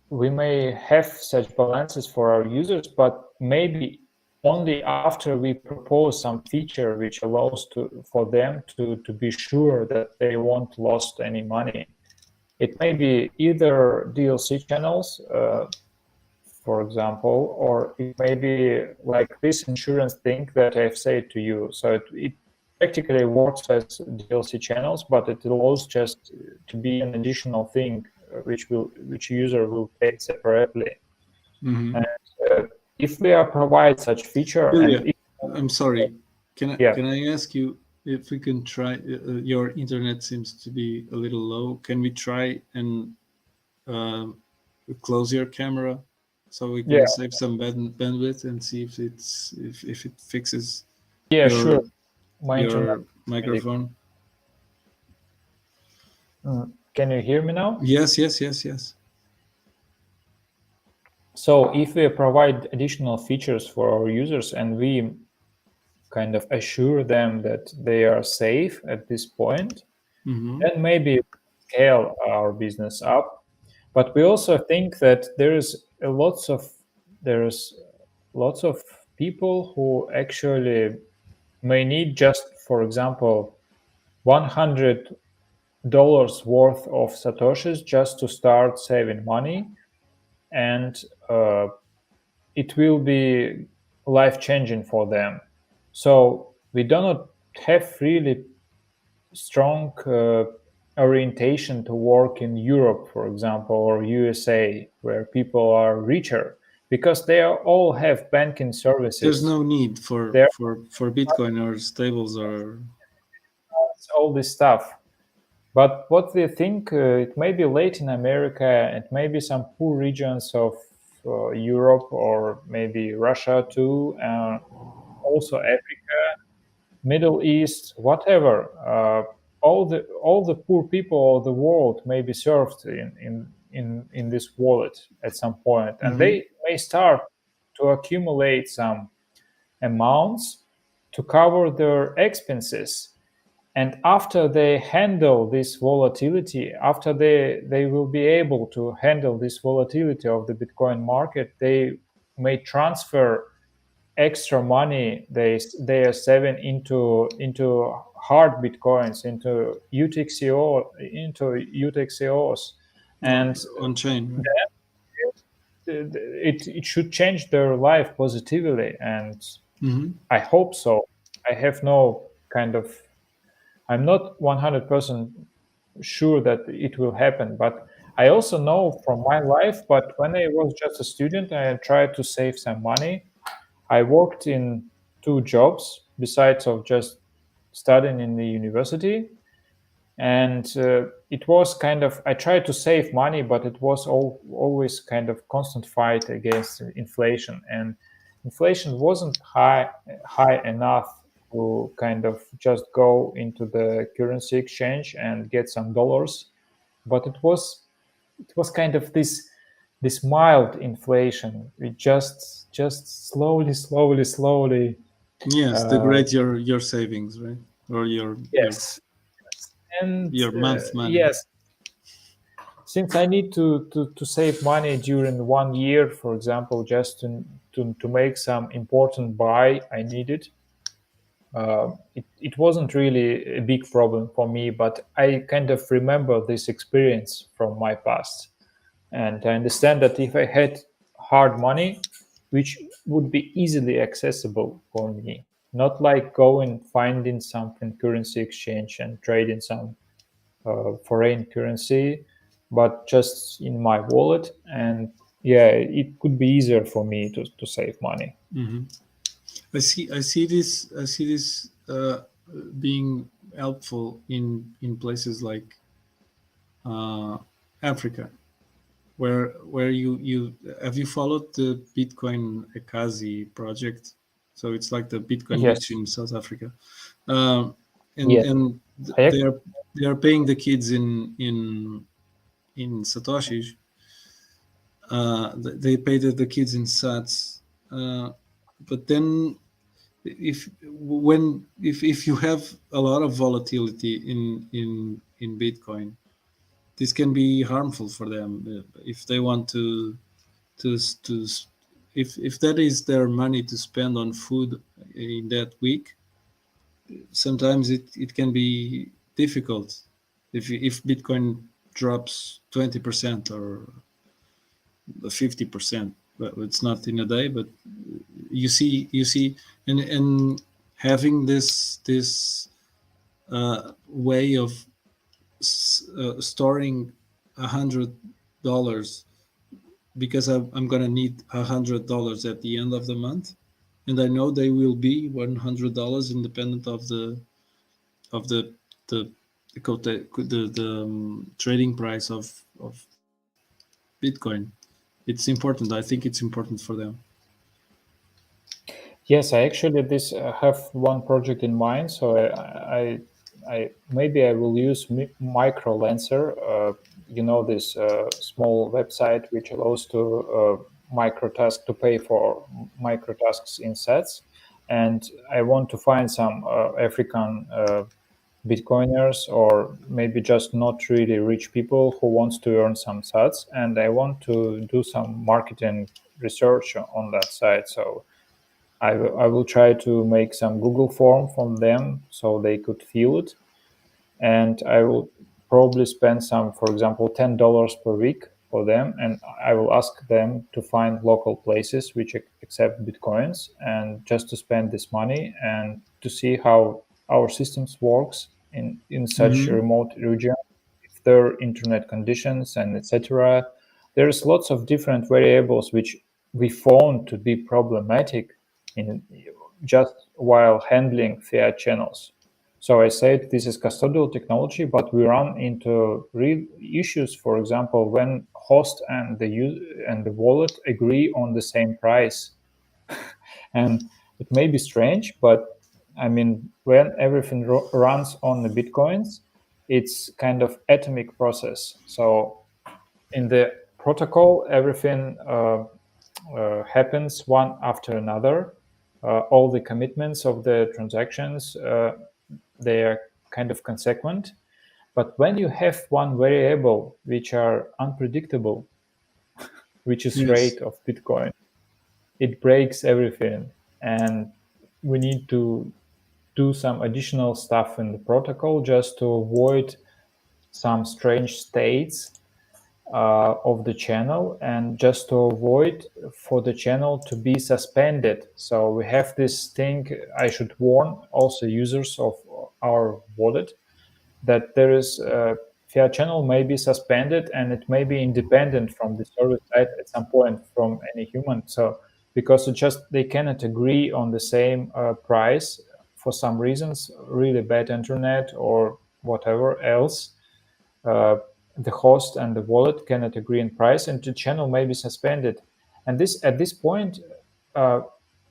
Speaker 2: we may have such balances for our users, but maybe only after we propose some feature which allows for them to be sure that they won't lost any money. It may be either DLC channels, for example, or it may be like this insurance thing that I've said to you. So it practically works as DLC channels, but it allows just to be an additional thing which user will pay separately.
Speaker 1: Mm-hmm.
Speaker 2: And uh, if we are provide such feature, and
Speaker 1: Julia,
Speaker 2: if,
Speaker 1: I'm sorry.
Speaker 2: yeah,
Speaker 1: Can I ask you if we can try? Your internet seems to be a little low. Can we try and um close your camera so we
Speaker 2: yeah,
Speaker 1: can save some bandwidth and see if it fixes
Speaker 2: yeah, sure.
Speaker 1: your
Speaker 2: My internet.
Speaker 1: your microphone?
Speaker 2: Can you hear me now?
Speaker 1: Yes, yes, yes, yes.
Speaker 2: So if we provide additional features for our users and we kind of assure them that they are safe at this point,
Speaker 1: Mm-hmm.
Speaker 2: then maybe scale our business up. But we also think that there's lots of people who actually may need just, for example, $100 worth of satoshis just to start saving money, and it will be life changing for them. So we do not have really strong orientation to work in Europe, for example, or USA, where people are richer, because they all have banking
Speaker 1: There's
Speaker 2: services.
Speaker 1: no need for
Speaker 2: There's
Speaker 1: Bitcoin or stables or.
Speaker 2: all this stuff. But what we think, it may be Latin America, it may be some poor regions of Europe, or maybe Russia too, also Africa, Middle East, whatever. All the poor people of the world may be served in this wallet at some point, and
Speaker 1: Mm-hmm.
Speaker 2: they may start to accumulate some amounts to cover their expenses. And after they handle this volatility, after they will be able to handle this volatility of the Bitcoin market, they may transfer extra money they are saving into hard bitcoins, into UTXOs,
Speaker 1: on,
Speaker 2: and
Speaker 1: on chain, right?
Speaker 2: it should change their life positively, and
Speaker 1: Mm-hmm.
Speaker 2: I hope so. I have no kind of, I'm not 100% sure that it will happen, but I also know from my life, but when I was just a student, I tried to save some money. I worked in two jobs besides of just studying in the university, and it was kind of, I tried to save money, but it was always kind of constant fight against inflation, and inflation wasn't high enough to kind of just go into the currency exchange and get some dollars, but it was kind of this mild inflation. We just slowly
Speaker 1: Yes,
Speaker 2: uh,
Speaker 1: degrade your savings, right? Or
Speaker 2: yes. And
Speaker 1: your month money.
Speaker 2: yes, since I need to save money during 1 year, for example, just to make some important buy I needed, it wasn't really a big problem for me, but I kind of remember this experience from my past. And I understand that if I had hard money, which would be easily accessible for me, not like going finding something currency exchange and trading some foreign currency, but just in my wallet. And yeah, it could be easier for me to save money.
Speaker 1: Mm-hmm. I see this being helpful in places like uh, Africa, where you have you followed the Bitcoin Ekazi project? So it's like the Bitcoin beach
Speaker 2: Yes,
Speaker 1: in South Africa, um, and
Speaker 2: yes.
Speaker 1: and
Speaker 2: I
Speaker 1: they
Speaker 2: actually,
Speaker 1: are paying the kids in satoshis. They pay the kids in sats, but then if you have a lot of volatility in Bitcoin, this can be harmful for them if they want to if that is their money to spend on food in that week. Sometimes it can be difficult if Bitcoin drops 20% or 50%. But it's not in a day, but you see, and having this way of storing $100 because I'm gonna need $100 at the end of the month, and I know they will be $100 independent of the trading price of Bitcoin. It's important. I think it's important for them.
Speaker 2: yes, I actually this have one project in mind. So I maybe I will use micro lancer. This small website which allows to micro task to pay for micro tasks in sets. and I want to find some African Bitcoiners, or maybe just not really rich people who wants to earn some sats, and I want to do some marketing research on that site. So I will try to make some Google form from them so they could fill it, and I will probably spend some, for example, $10 per week for them, and I will ask them to find local places which accept bitcoins, and just to spend this money and to see how our systems works in such a
Speaker 1: Mm-hmm.
Speaker 2: remote region, if their internet conditions and etc. There's lots of different variables which we found to be problematic in just while handling fiat channels. So I said this is custodial technology, but we run into real issues. For example, when host and the wallet agree on the same price, and it may be strange, but I mean, when everything runs on the bitcoins, it's kind of atomic process. So in the protocol, everything happens one after another. All the commitments of the transactions, they are kind of consequent. But when you have one variable which are unpredictable, which is
Speaker 1: Yes.
Speaker 2: rate of Bitcoin, it breaks everything. And we need to do some additional stuff in the protocol just to avoid some strange states of the channel, and just to avoid for the channel to be suspended. So we have this thing. I should warn also users of our wallet that there is a fiat channel may be suspended, and it may be independent from the service side at some point from any human. So because it just they cannot agree on the same price for some reasons, really bad internet or whatever else, uh, the host and the wallet cannot agree on price, and the channel may be suspended. And this at this point, uh,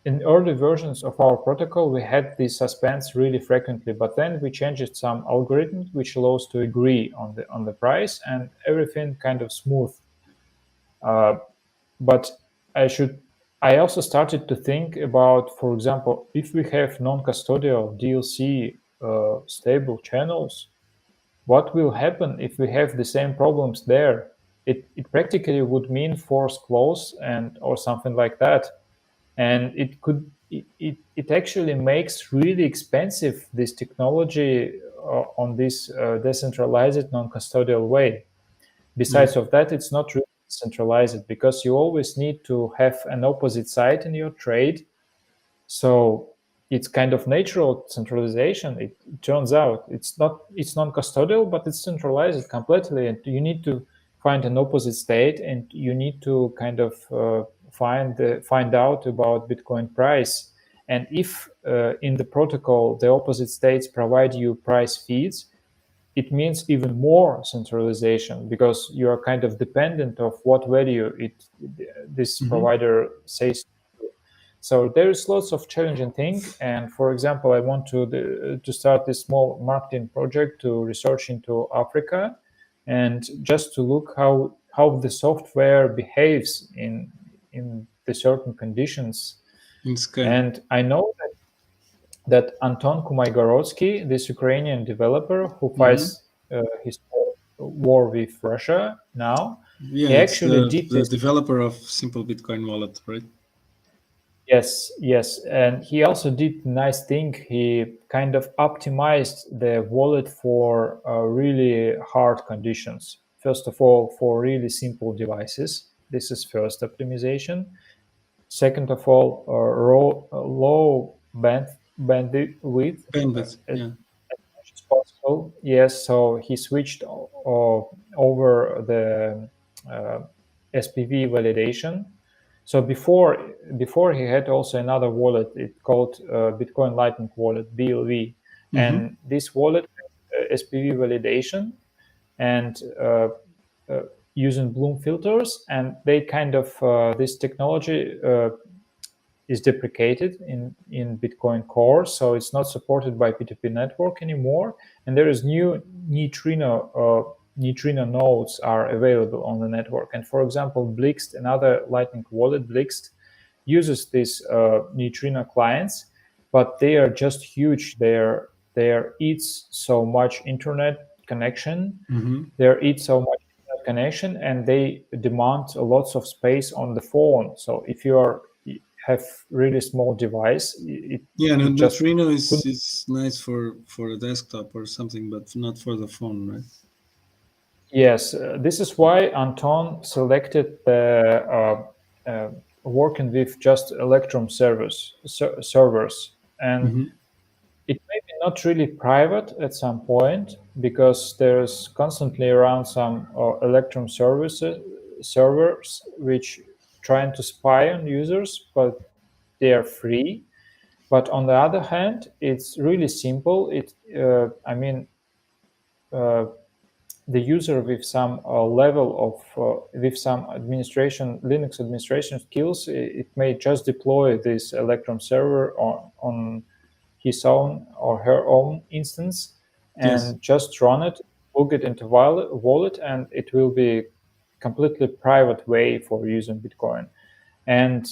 Speaker 2: in early versions of our protocol, we had these suspense really frequently. But then we changed some algorithm which allows to agree on the price, and everything kind of smooth. Uh, but I should. I also started to think about, for example, if we have non-custodial DLC stable channels, what will happen if we have the same problems there? It practically would mean force close and or something like that, and it actually makes really expensive this technology on this decentralized non-custodial way.
Speaker 1: Yeah.
Speaker 2: Besides of that, it's not really centralized because you always need to have an opposite side in your trade, so it's kind of natural centralization. It turns out it's non-custodial, but it's centralized completely, and you need to find an opposite state, and you need to kind of find out about Bitcoin price. And if in the protocol the opposite states provide you price feeds, it means even more centralization, because you are kind of dependent of what value this
Speaker 1: Mm-hmm.
Speaker 2: provider says. So there's lots of challenging things. And for example, I want to start this small marketing project to research into Africa, and just to look how the software behaves in the certain conditions.
Speaker 1: In scale.
Speaker 2: And I know that Anton Kumaigorodsky, this Ukrainian developer who
Speaker 1: Mm-hmm.
Speaker 2: fights his war with Russia now,
Speaker 1: Yeah,
Speaker 2: he
Speaker 1: it's
Speaker 2: actually
Speaker 1: the
Speaker 2: did
Speaker 1: the
Speaker 2: this.
Speaker 1: developer of Simple Bitcoin Wallet, right?
Speaker 2: Yes, yes. And he also did a nice thing. He kind of optimized the wallet for really hard conditions. First of all, for really simple devices. This is first optimization. Second of all, low bandwidth
Speaker 1: Bandwidth.
Speaker 2: as
Speaker 1: Yeah.
Speaker 2: much as possible. Yes, so he switched over the SPV validation. So before he had also another wallet, it called Bitcoin Lightning Wallet (BLV),
Speaker 1: Mm-hmm.
Speaker 2: and this wallet SPV validation and uh, using Bloom filters, and they kind of this technology is deprecated in Bitcoin Core, so it's not supported by P2P network anymore. And there is new neutrino nodes are available on the network. And for example, Blixt, another Lightning wallet, Blixt, uses these neutrino clients, but they are just huge. They are eats so much internet connection.
Speaker 1: Mm-hmm.
Speaker 2: They eat so much internet connection, and they demand lots of space on the phone. So if have really small device,
Speaker 1: Yeah,
Speaker 2: it just
Speaker 1: Neutrino
Speaker 2: couldn't.
Speaker 1: is nice for a desktop or something, but not for the phone, right?
Speaker 2: Yes, this is why Anton selected the working with just Electrum servers, and
Speaker 1: Mm-hmm.
Speaker 2: it may be not really private at some point because there's constantly around some Electrum servers which trying to spy on users, but they are free. But on the other hand, it's really simple. I mean, uh, the user with some level of with some administration Linux administration skills, it may just deploy this Electrum server on his own or her own instance
Speaker 1: Yes.
Speaker 2: and just run it, plug it into wallet, and it will be completely private way for using Bitcoin. And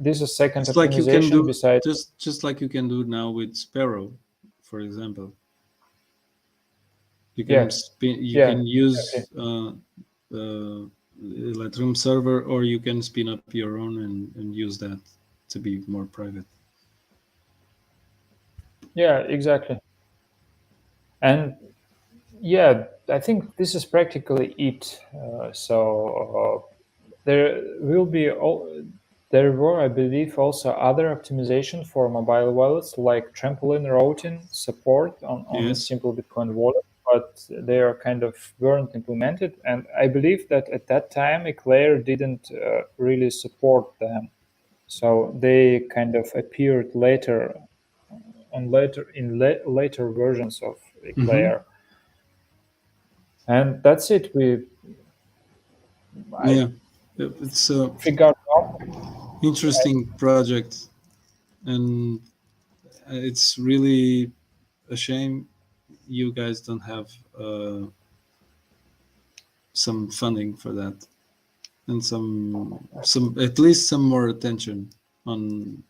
Speaker 2: this is second
Speaker 1: It's like you can
Speaker 2: optimization
Speaker 1: do
Speaker 2: besides.
Speaker 1: just like you can do now with Sparrow, for example.
Speaker 2: Yeah,
Speaker 1: You
Speaker 2: yeah,
Speaker 1: can
Speaker 2: exactly.
Speaker 1: use Lightroom server, or you can spin up your own and use that to be more private.
Speaker 2: Yeah, exactly. And yeah, I think this is practically it. There will be there were, I believe, also other optimization for mobile wallets like trampoline routing support on
Speaker 1: Yes.
Speaker 2: simple Bitcoin wallet, but they are kind of weren't implemented. And I believe that at that time, Eclair didn't really support them, so they kind of appeared later versions of
Speaker 1: Mm-hmm.
Speaker 2: Eclair. And that's it. I
Speaker 1: Yeah. It's a
Speaker 2: figured out.
Speaker 1: interesting project, and it's really a shame you guys don't have some funding for that, and some at least some more attention on.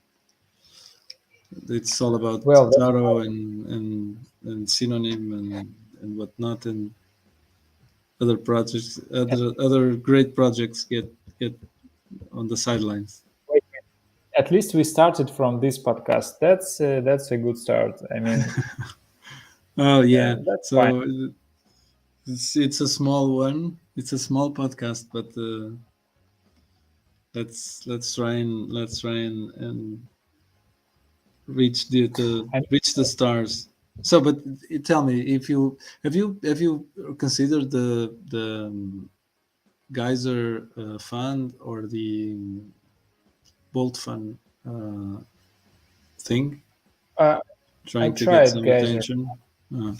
Speaker 1: It's all about
Speaker 2: Well, that's
Speaker 1: Taro and synonym and whatnot, and other projects, other great projects get on the sidelines.
Speaker 2: wait, at least we started from this podcast. That's a good start. I mean,
Speaker 1: Oh yeah,
Speaker 2: that's fine.
Speaker 1: so it's a small one. It's a small podcast, but let's try and reach
Speaker 2: And
Speaker 1: reach the stars. So, but tell me, if you have you considered the Geyser fund or the Bolt fund uh, thing,
Speaker 2: I
Speaker 1: trying to get
Speaker 2: tried
Speaker 1: some
Speaker 2: Geyser.
Speaker 1: attention? Uh,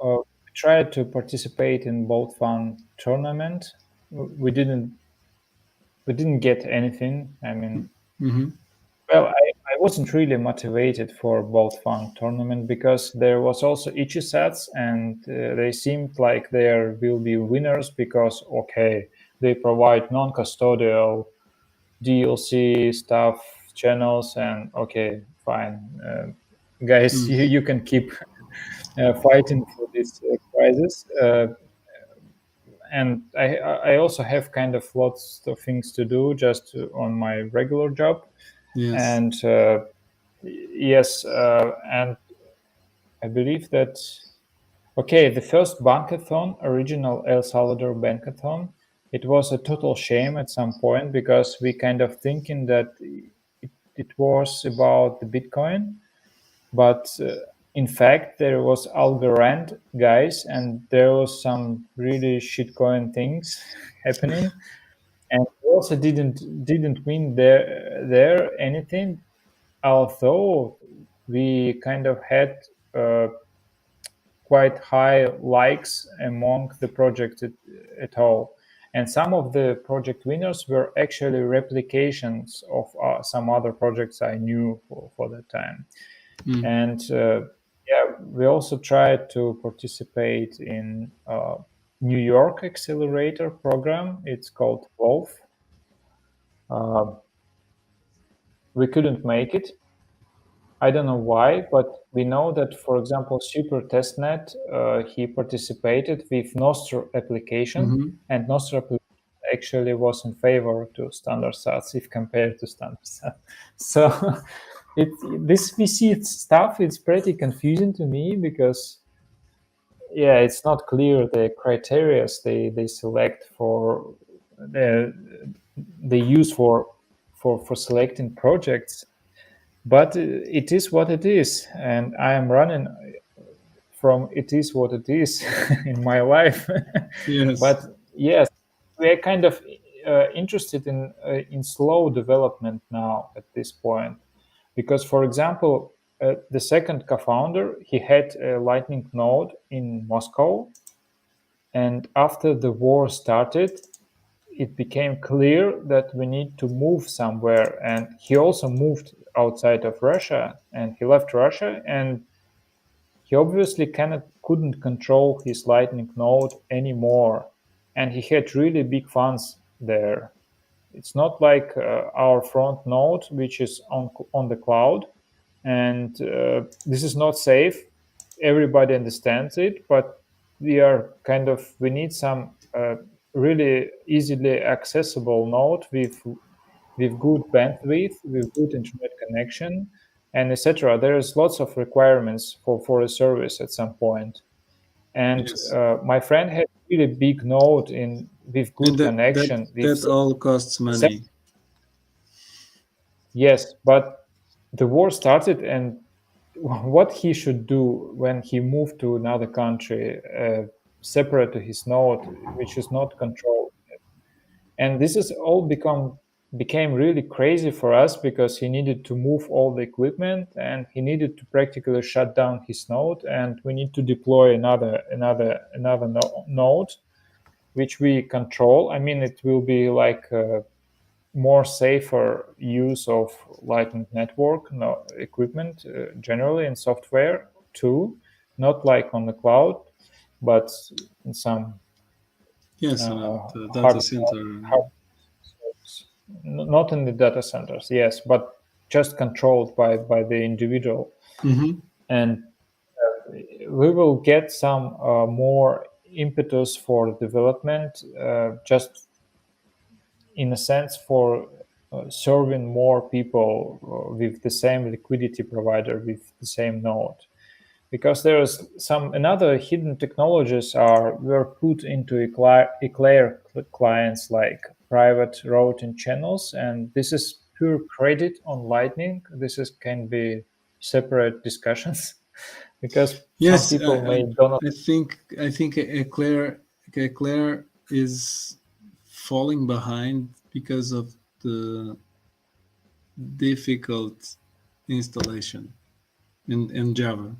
Speaker 2: I tried to participate in both fun tournament. We didn't we didn't get anything. I mean,
Speaker 1: mm-hmm.
Speaker 2: well, I wasn't really motivated for both fun tournament because there was also itchy sets, and they seemed like there will be winners because okay, they provide non-custodial DLC stuff, channels, and okay, fine, guys,
Speaker 1: Mm.
Speaker 2: you can keep fighting for these prizes. And I also have kind of lots of things to do just on my regular job,
Speaker 1: Yes.
Speaker 2: and yes, and I believe that okay, the first bankathon, original El Salvador bankathon, it was a total shame at some point because we kind of thinking that it was about the Bitcoin, but in fact there was Algorand guys and there was some really shitcoin things happening, and we also didn't win there anything, although we kind of had uh, quite high likes among the project at all. And some of the project winners were actually replications of some other projects I knew for that time.
Speaker 1: Mm.
Speaker 2: And yeah, we also tried to participate in New York accelerator program. It's called WOLF. Uh, we couldn't make it. I don't know why, but we know that, for example, Super Testnet, he participated with Nostr application,
Speaker 1: Mm-hmm.
Speaker 2: and Nostr application actually was in favor to Standardsats if compared to Standardsats. So it this VC stuff, it's pretty confusing to me because yeah, it's not clear the criteria they select for the they use for selecting projects, but it is what it is, and I am running from it is what it is in my life.
Speaker 1: Yes.
Speaker 2: But yes, we are kind of interested in slow development now at this point, because for example, the second co-founder, he had a lightning node in Moscow, and after the war started, it became clear that we need to move somewhere. And he also moved outside of Russia, and he left Russia, and he obviously couldn't control his Lightning node anymore. And he had really big funds there. It's not like our front node, which is on the cloud, and this is not safe. Everybody understands it, but we need some really easily accessible node with good bandwidth, with good internet connection, and etc. There's lots of requirements for a service at some point. And
Speaker 1: Yes.
Speaker 2: my friend had really big node in with
Speaker 1: And
Speaker 2: good connection with
Speaker 1: that all costs
Speaker 2: se-
Speaker 1: money.
Speaker 2: yes, but the war started, and what he should do when he moved to another country, separate to his node, which is not controlled. And this is all became really crazy for us because he needed to move all the equipment, and he needed to practically shut down his node, and we need to deploy another node which we control. I mean, it will be like more safer use of Lightning Network equipment generally in software too, not like on the cloud, but in some
Speaker 1: Yes, and
Speaker 2: uh,
Speaker 1: the data
Speaker 2: hardware,
Speaker 1: center.
Speaker 2: hardware servers. Not in the data centers, yes, but just controlled by the individual.
Speaker 1: Mm-hmm.
Speaker 2: And we will get some more impetus for development, just in a sense for serving more people with the same liquidity provider with the same node, because there's some another hidden technologies were put into eclair clients like private routing channels, and this is pure credit on Lightning. This is can be separate discussions because some
Speaker 1: Yes,
Speaker 2: people may don't.
Speaker 1: I think Eclair is falling behind because of the difficult installation in Java.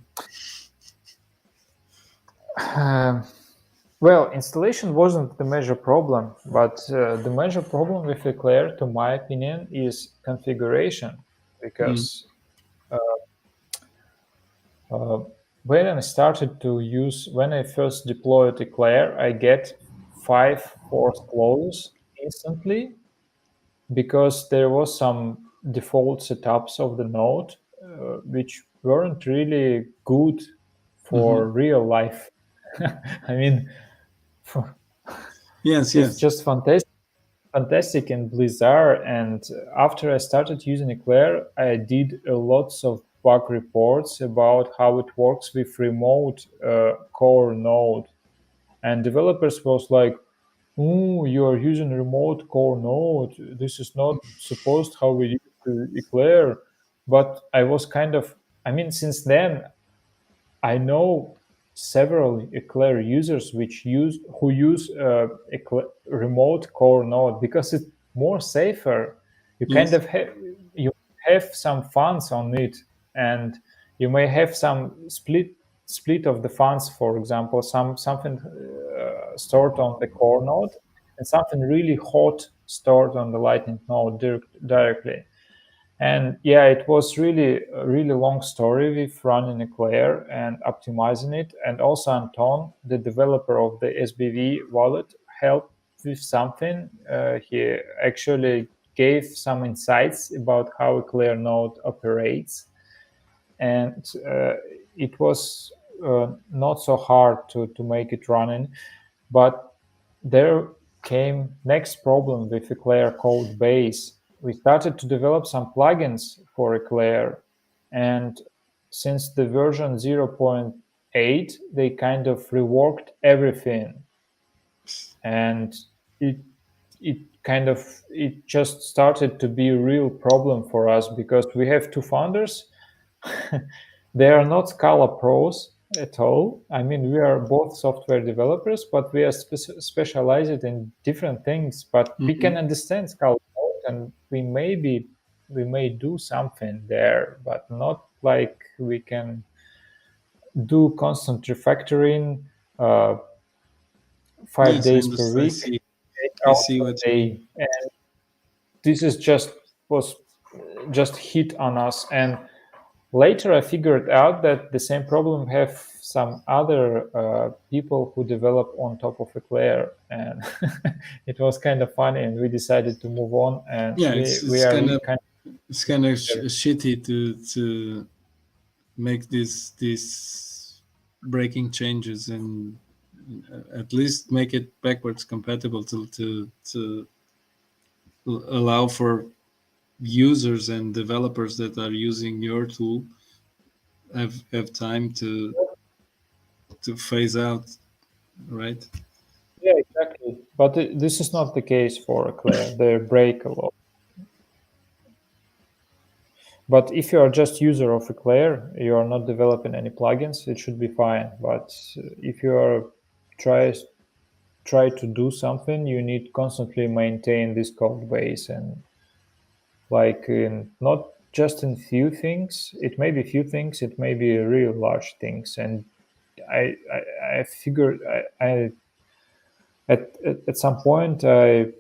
Speaker 2: Well, installation wasn't the major problem, but the major problem with Eclair, to my opinion, is configuration.
Speaker 1: Mm.
Speaker 2: Because uh, when I first deployed Eclair, I get 5 force clauses instantly because there was some default setups of the node which weren't really good
Speaker 1: Mm-hmm.
Speaker 2: for real life. I mean,
Speaker 1: Yes,
Speaker 2: it's
Speaker 1: yes.
Speaker 2: just fantastic in Blizzard. And after I started using Eclair, I did lots of bug reports about how it works with remote core node. And developers was like, "Oh, you are using remote core node. This is not supposed how we use Eclair." But I was kind of, I mean, since then I know several Eclair users who use remote core node because it's more safer. You kind
Speaker 1: Yes.
Speaker 2: of you have some funds on it, and you may have some split of the funds. For example, something stored on the core node and something really hot stored on the Lightning node directly. And yeah, it was really a really long story with running Eclair and optimizing it. And also Anton, the developer of the SBV wallet, helped with something. He actually gave some insights about how Eclair node operates. and it was not so hard to make it running. But there came next problem with Eclair code base. We started to develop some plugins for Eclair, and since the version 0.8, they kind of reworked everything, and it it kind of it just started to be a real problem for us because we have two founders. They are not Scala pros at all. I mean, we are both software developers, but we are specialized in different things. But we can
Speaker 1: Mm-hmm.
Speaker 2: understand Scala code, and we may do something there, but not like we can do constant refactoring uh, five
Speaker 1: Yes, I
Speaker 2: days per
Speaker 1: understand.
Speaker 2: week, eight
Speaker 1: I
Speaker 2: hours
Speaker 1: see
Speaker 2: per
Speaker 1: what you mean.
Speaker 2: day, and this is just was just hit on us. And later I figured out that the same problem have some other people who develop on top of Eclair, and it was kind of funny, and we decided to move on, and
Speaker 1: Yeah,
Speaker 2: we
Speaker 1: it's
Speaker 2: are
Speaker 1: kind of
Speaker 2: kind
Speaker 1: it's kind of
Speaker 2: of
Speaker 1: shitty to make these breaking changes and at least make it backwards compatible to allow for users and developers that are using your tool have time to phase out, right?
Speaker 2: yeah, exactly. But this is not the case for Eclair. They break a lot. But if you are just user of Eclair, you are not developing any plugins, it should be fine. But if you are try try to do something, you need constantly maintain this code base, and like in, not just in few things. It may be few things, it may be real large things. And I figured at some point I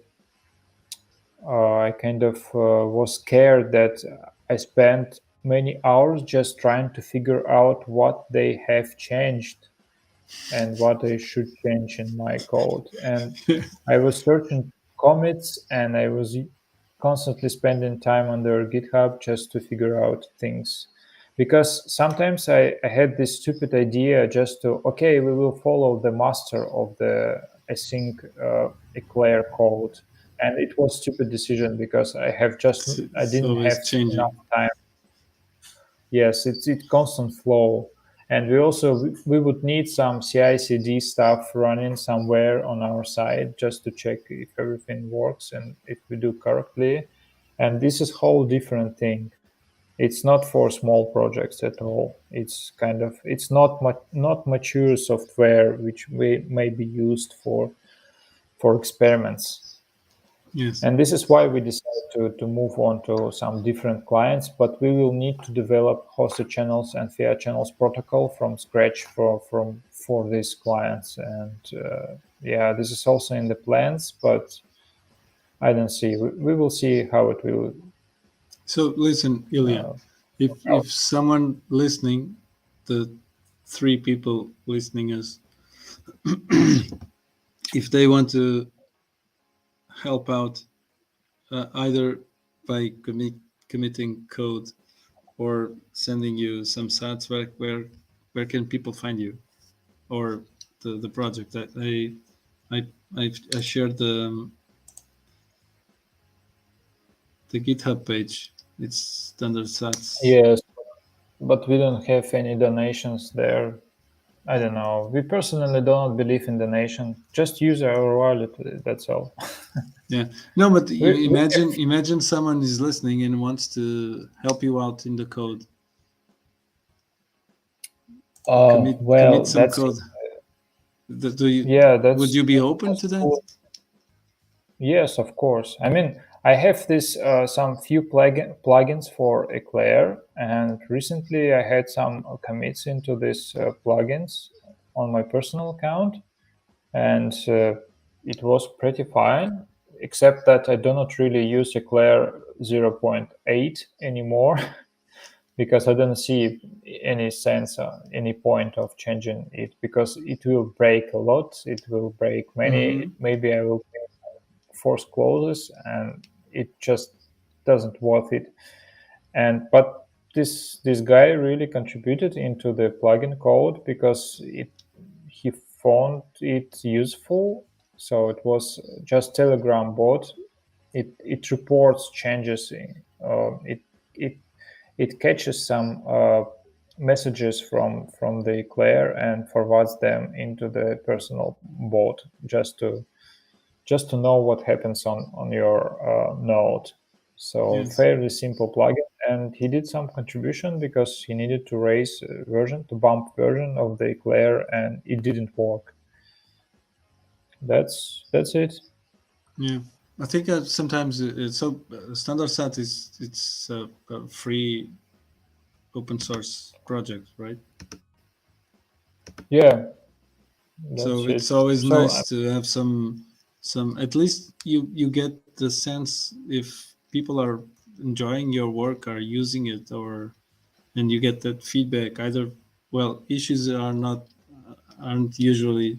Speaker 2: kind of was scared that I spent many hours just trying to figure out what they have changed and what I should change in my code. And I was searching commits, and I was constantly spending time on their GitHub just to figure out things. Because sometimes I had this stupid idea just to, okay, we will follow the master of the async Eclair code. And it was stupid decision because I
Speaker 1: It's
Speaker 2: didn't have
Speaker 1: always changing.
Speaker 2: enough time. Yes, it's constant flow, and we would need some CI/CD stuff running somewhere on our side just to check if everything works and if we do correctly. And this is whole different thing. It's not for small projects at all. It's kind of it's not mature software which may be used for experiments.
Speaker 1: Yes.
Speaker 2: And this is why we decided to move on to some different clients, but we will need to develop hosted channels and fiat channels protocol from scratch for these clients. And yeah, this is also in the plans, but I don't see. We will see how it will
Speaker 1: So listen, Ilya,
Speaker 2: work out.
Speaker 1: if someone listening, the three people listening us, if they want to help out either by committing code or sending you some sats, where can people find you or the project? I I shared the GitHub page. It's Standardsats.
Speaker 2: Yes, but we don't have any donations there. I don't know. We personally do not believe in donation. Just use our wallet. That's all.
Speaker 1: Yeah. No, but
Speaker 2: We have,
Speaker 1: imagine someone is listening and wants to help you out in the code.
Speaker 2: oh
Speaker 1: Commit
Speaker 2: well,
Speaker 1: some
Speaker 2: that's
Speaker 1: code. Do you
Speaker 2: yeah,
Speaker 1: would you be open
Speaker 2: that's
Speaker 1: to that?
Speaker 2: cool. Yes, of course. I mean, I have this some few plugins for Eclair, and recently I had some commits into these plugins on my personal account, and it was pretty fine. Except that I do not really use Eclair 0.8 anymore because I don't see any sense, any point of changing it because it will break a lot. It will break many.
Speaker 1: Mm-hmm.
Speaker 2: Maybe I will force clauses, and it just doesn't worth it. And but this guy really contributed into the plugin code because he found it useful. So it was just Telegram bot. It reports changes. It it catches some messages from the eclair and forwards them into the personal bot just to know what happens on your node. So
Speaker 1: Yes.
Speaker 2: fairly simple plugin, and he did some contribution because he needed to raise version to bump version of the eclair, and it didn't work. That's it.
Speaker 1: Yeah. I think sometimes Standardsat is it's a free open source project, right?
Speaker 2: Yeah,
Speaker 1: So
Speaker 2: that's
Speaker 1: it's
Speaker 2: it.
Speaker 1: always
Speaker 2: So
Speaker 1: nice to have some at least you get the sense if people are enjoying your work, are using it, or and you get that feedback either. Well, issues aren't usually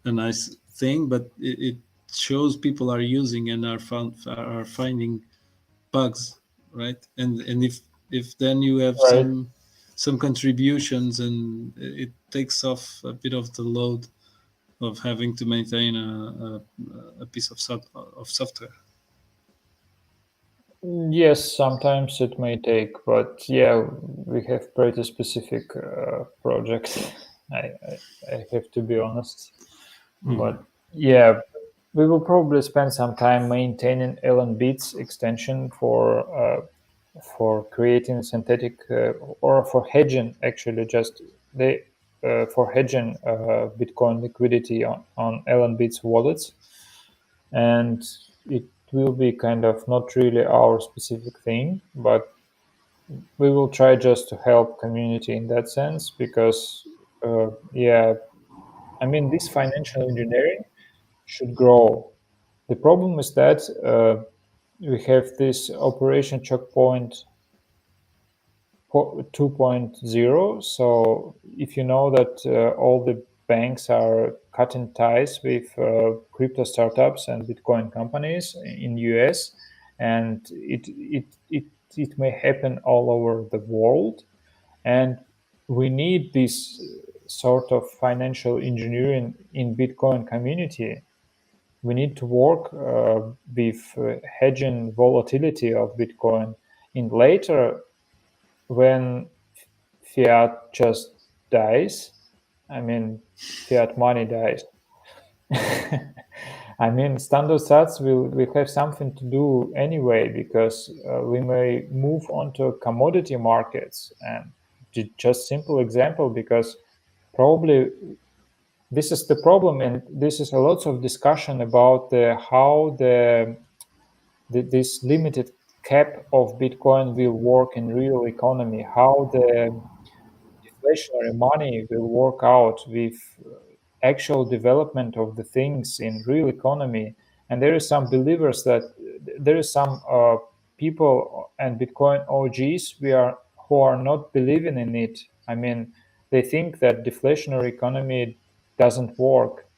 Speaker 1: a nice thing, but it shows people are using and are finding bugs, right? And if then you have
Speaker 2: right.
Speaker 1: some contributions, and it takes off a bit of the load of having to maintain a piece of software.
Speaker 2: Yes, sometimes it may take, but yeah, we have pretty specific projects. I have to be honest.
Speaker 1: Mm-hmm.
Speaker 2: But yeah, we will probably spend some time maintaining Ln Bits extension for creating synthetic or for hedging actually just the for hedging Bitcoin liquidity on Ln Bits wallets, and it will be kind of not really our specific thing, but we will try just to help community in that sense because yeah, I mean this financial engineering should grow. The problem is that we have this Operation Checkpoint 2.0. So if you know that all the banks are cutting ties with crypto startups and Bitcoin companies in US, and it may happen all over the world, and we need this sort of financial engineering in Bitcoin community. We need to work with hedging volatility of Bitcoin. In later, when fiat just dies, I mean, fiat money dies. I mean, Standardsats will have something to do anyway because we may move on to commodity markets. And just simple example, because probably this is the problem, and this is a lot of discussion about how this limited cap of Bitcoin will work in real economy, how the deflationary money will work out with actual development of the things in real economy. And there is some believers that there is some people and Bitcoin OGs who are not believing in it. I mean, they think that deflationary economy doesn't work.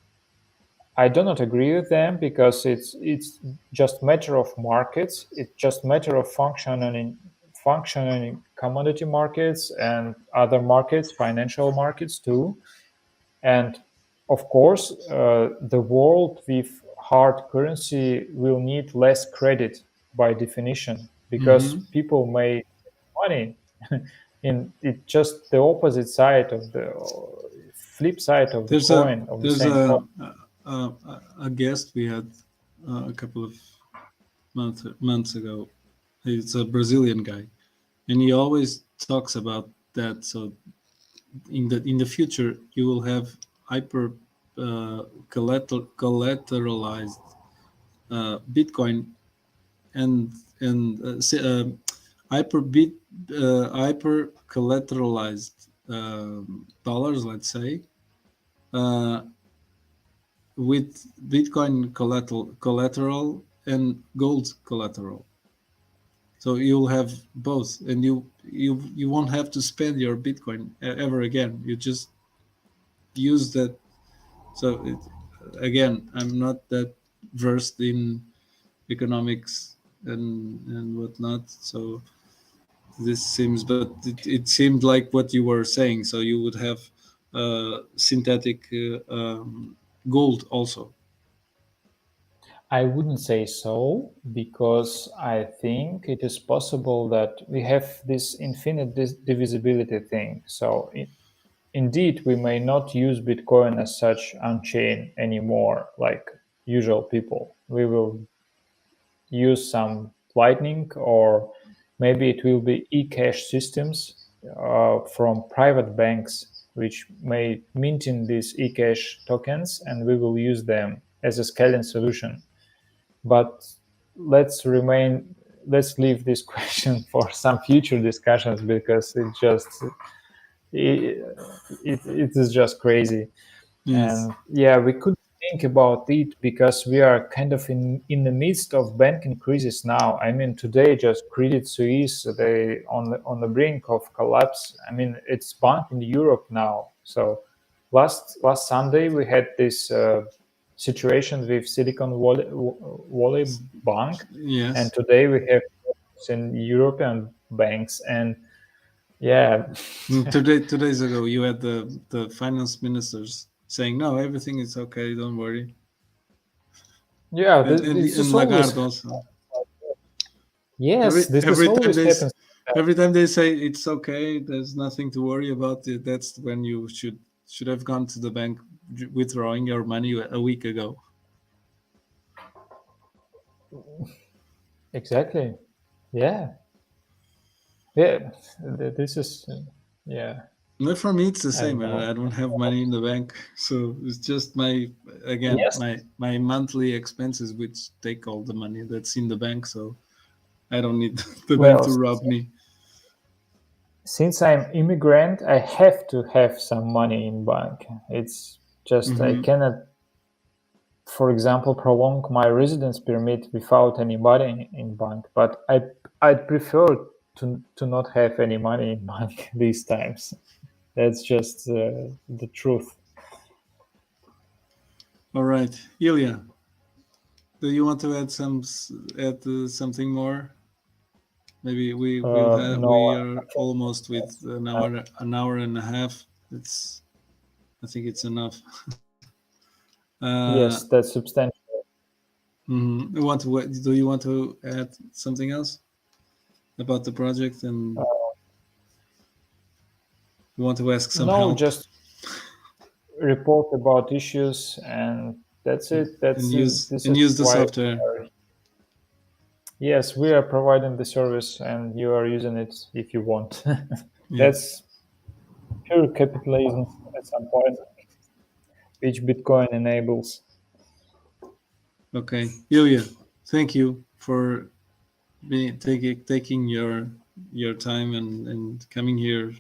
Speaker 2: I do not agree with them because it's just matter of markets. It's just matter of functioning commodity markets and other markets, financial markets too. And of course, the world with hard currency will need less credit by definition because
Speaker 1: Mm-hmm.
Speaker 2: people may money. In it just the opposite side of the flip side of the coin of the
Speaker 1: There's
Speaker 2: same coin.
Speaker 1: a guest we had a couple of months ago. It's a Brazilian guy, and he always talks about that. So in the future, you will have hyper collateralized Bitcoin and hyper collateralized dollars, let's say, uh, with Bitcoin collateral and gold collateral. So you'll have both, and you won't have to spend your Bitcoin ever again. You just use that. So again, I'm not that versed in economics and whatnot. So this seems, but it seemed like what you were saying. So you would have synthetic gold also.
Speaker 2: I wouldn't say so because I think it is possible that we have this infinite divisibility thing. So indeed, we may not use Bitcoin as such on chain anymore, like usual people. We will use some Lightning, or maybe it will be e-cash systems from private banks, which may mint in these e-cash tokens, and we will use them as a scaling solution. But let's remain. Let's leave this question for some future discussions because it is just crazy.
Speaker 1: Yes.
Speaker 2: And yeah, we could think about it because we are kind of in the midst of banking crisis now. I mean, today just Credit Suisse, they on the brink of collapse. I mean, it's banned in Europe now. So last Sunday we had this situation with Valley Bank, and
Speaker 1: Yes.
Speaker 2: today we have in European banks. And yeah,
Speaker 1: 2 days ago, you had the finance ministers saying, "No, everything is okay. Don't worry,"
Speaker 2: yeah,
Speaker 1: and
Speaker 2: this
Speaker 1: and
Speaker 2: is always,
Speaker 1: Lagarde also.
Speaker 2: yes,
Speaker 1: Every
Speaker 2: this
Speaker 1: every time
Speaker 2: always
Speaker 1: they
Speaker 2: happens.
Speaker 1: every time they say it's okay, there's nothing to worry about. That's when you should have gone to the bank withdrawing your money a week ago.
Speaker 2: Exactly. Yeah. Yeah. This is, yeah,
Speaker 1: Not for me, it's the
Speaker 2: I don't
Speaker 1: same.
Speaker 2: know.
Speaker 1: I don't have money in the bank, so it's just my again
Speaker 2: Yes.
Speaker 1: my monthly expenses which take all the money that's in the bank. So I don't need the bank
Speaker 2: Well,
Speaker 1: to rob me.
Speaker 2: since I'm immigrant, I have to have some money in bank. It's just I
Speaker 1: Hmm.
Speaker 2: cannot, for example, prolong my residence permit without any money in bank. But I'd prefer to not have any money in bank these times. That's just the truth.
Speaker 1: All right, Ilya, do you want to add something more? Maybe we
Speaker 2: No,
Speaker 1: are almost with an hour and a half. It's I think it's enough. Uh,
Speaker 2: yes, that's substantial.
Speaker 1: You want to do you want to add something else about the project, and you want to ask some
Speaker 2: No,
Speaker 1: help
Speaker 2: just report about issues, and that's it.
Speaker 1: and
Speaker 2: This is
Speaker 1: use the
Speaker 2: why
Speaker 1: software?
Speaker 2: yes, we are providing the service, and you are using it if you want.
Speaker 1: Yeah.
Speaker 2: That's pure capitalism at some point, which Bitcoin enables.
Speaker 1: Okay, Ilya, thank you for taking your time and coming here,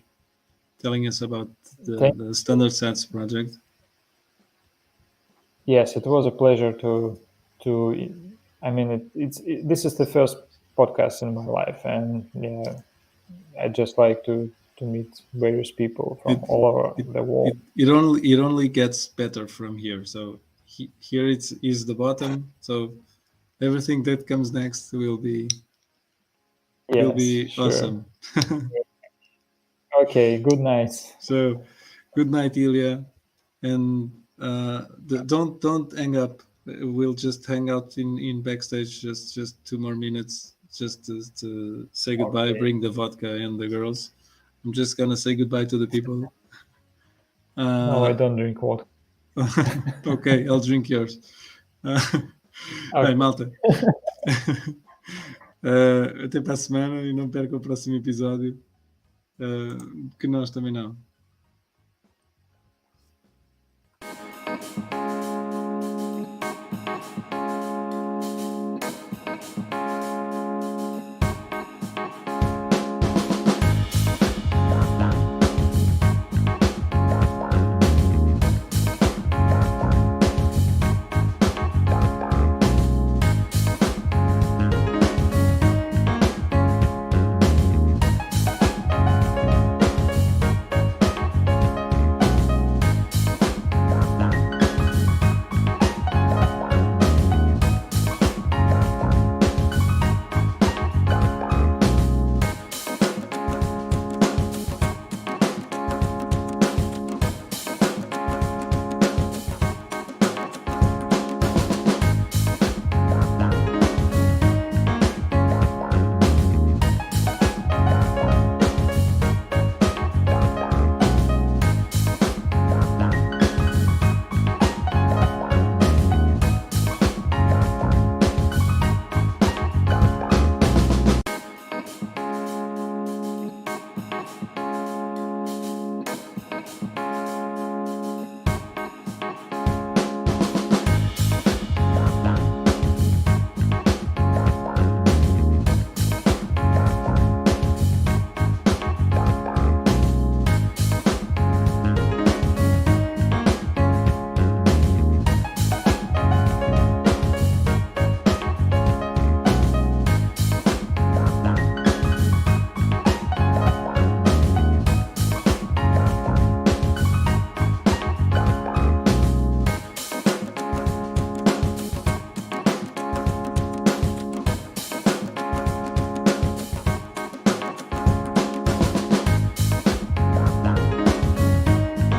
Speaker 1: telling us about the
Speaker 2: Thank
Speaker 1: the Standardsats project.
Speaker 2: Yes, it was a pleasure to. I mean, this is the first podcast in my life, and yeah, I just like to meet various people from
Speaker 1: It
Speaker 2: all over
Speaker 1: it
Speaker 2: the world.
Speaker 1: it only gets better from here. So here is the bottom. So everything that comes next will
Speaker 2: Yes,
Speaker 1: be
Speaker 2: sure.
Speaker 1: awesome.
Speaker 2: Okay, good night.
Speaker 1: So good night, Ilya, and don't hang up. We'll just hang out in backstage just 2 more minutes just to say goodbye.
Speaker 2: Okay.
Speaker 1: Bring the vodka and the girls. I'm just gonna say goodbye to the people.
Speaker 2: No, I
Speaker 1: Uh,
Speaker 2: don't drink water.
Speaker 1: ok, I'll drink yours. Uh,
Speaker 2: Okay.
Speaker 1: bem, malta. Até para a semana e não perca o próximo episódio. Que nós também não.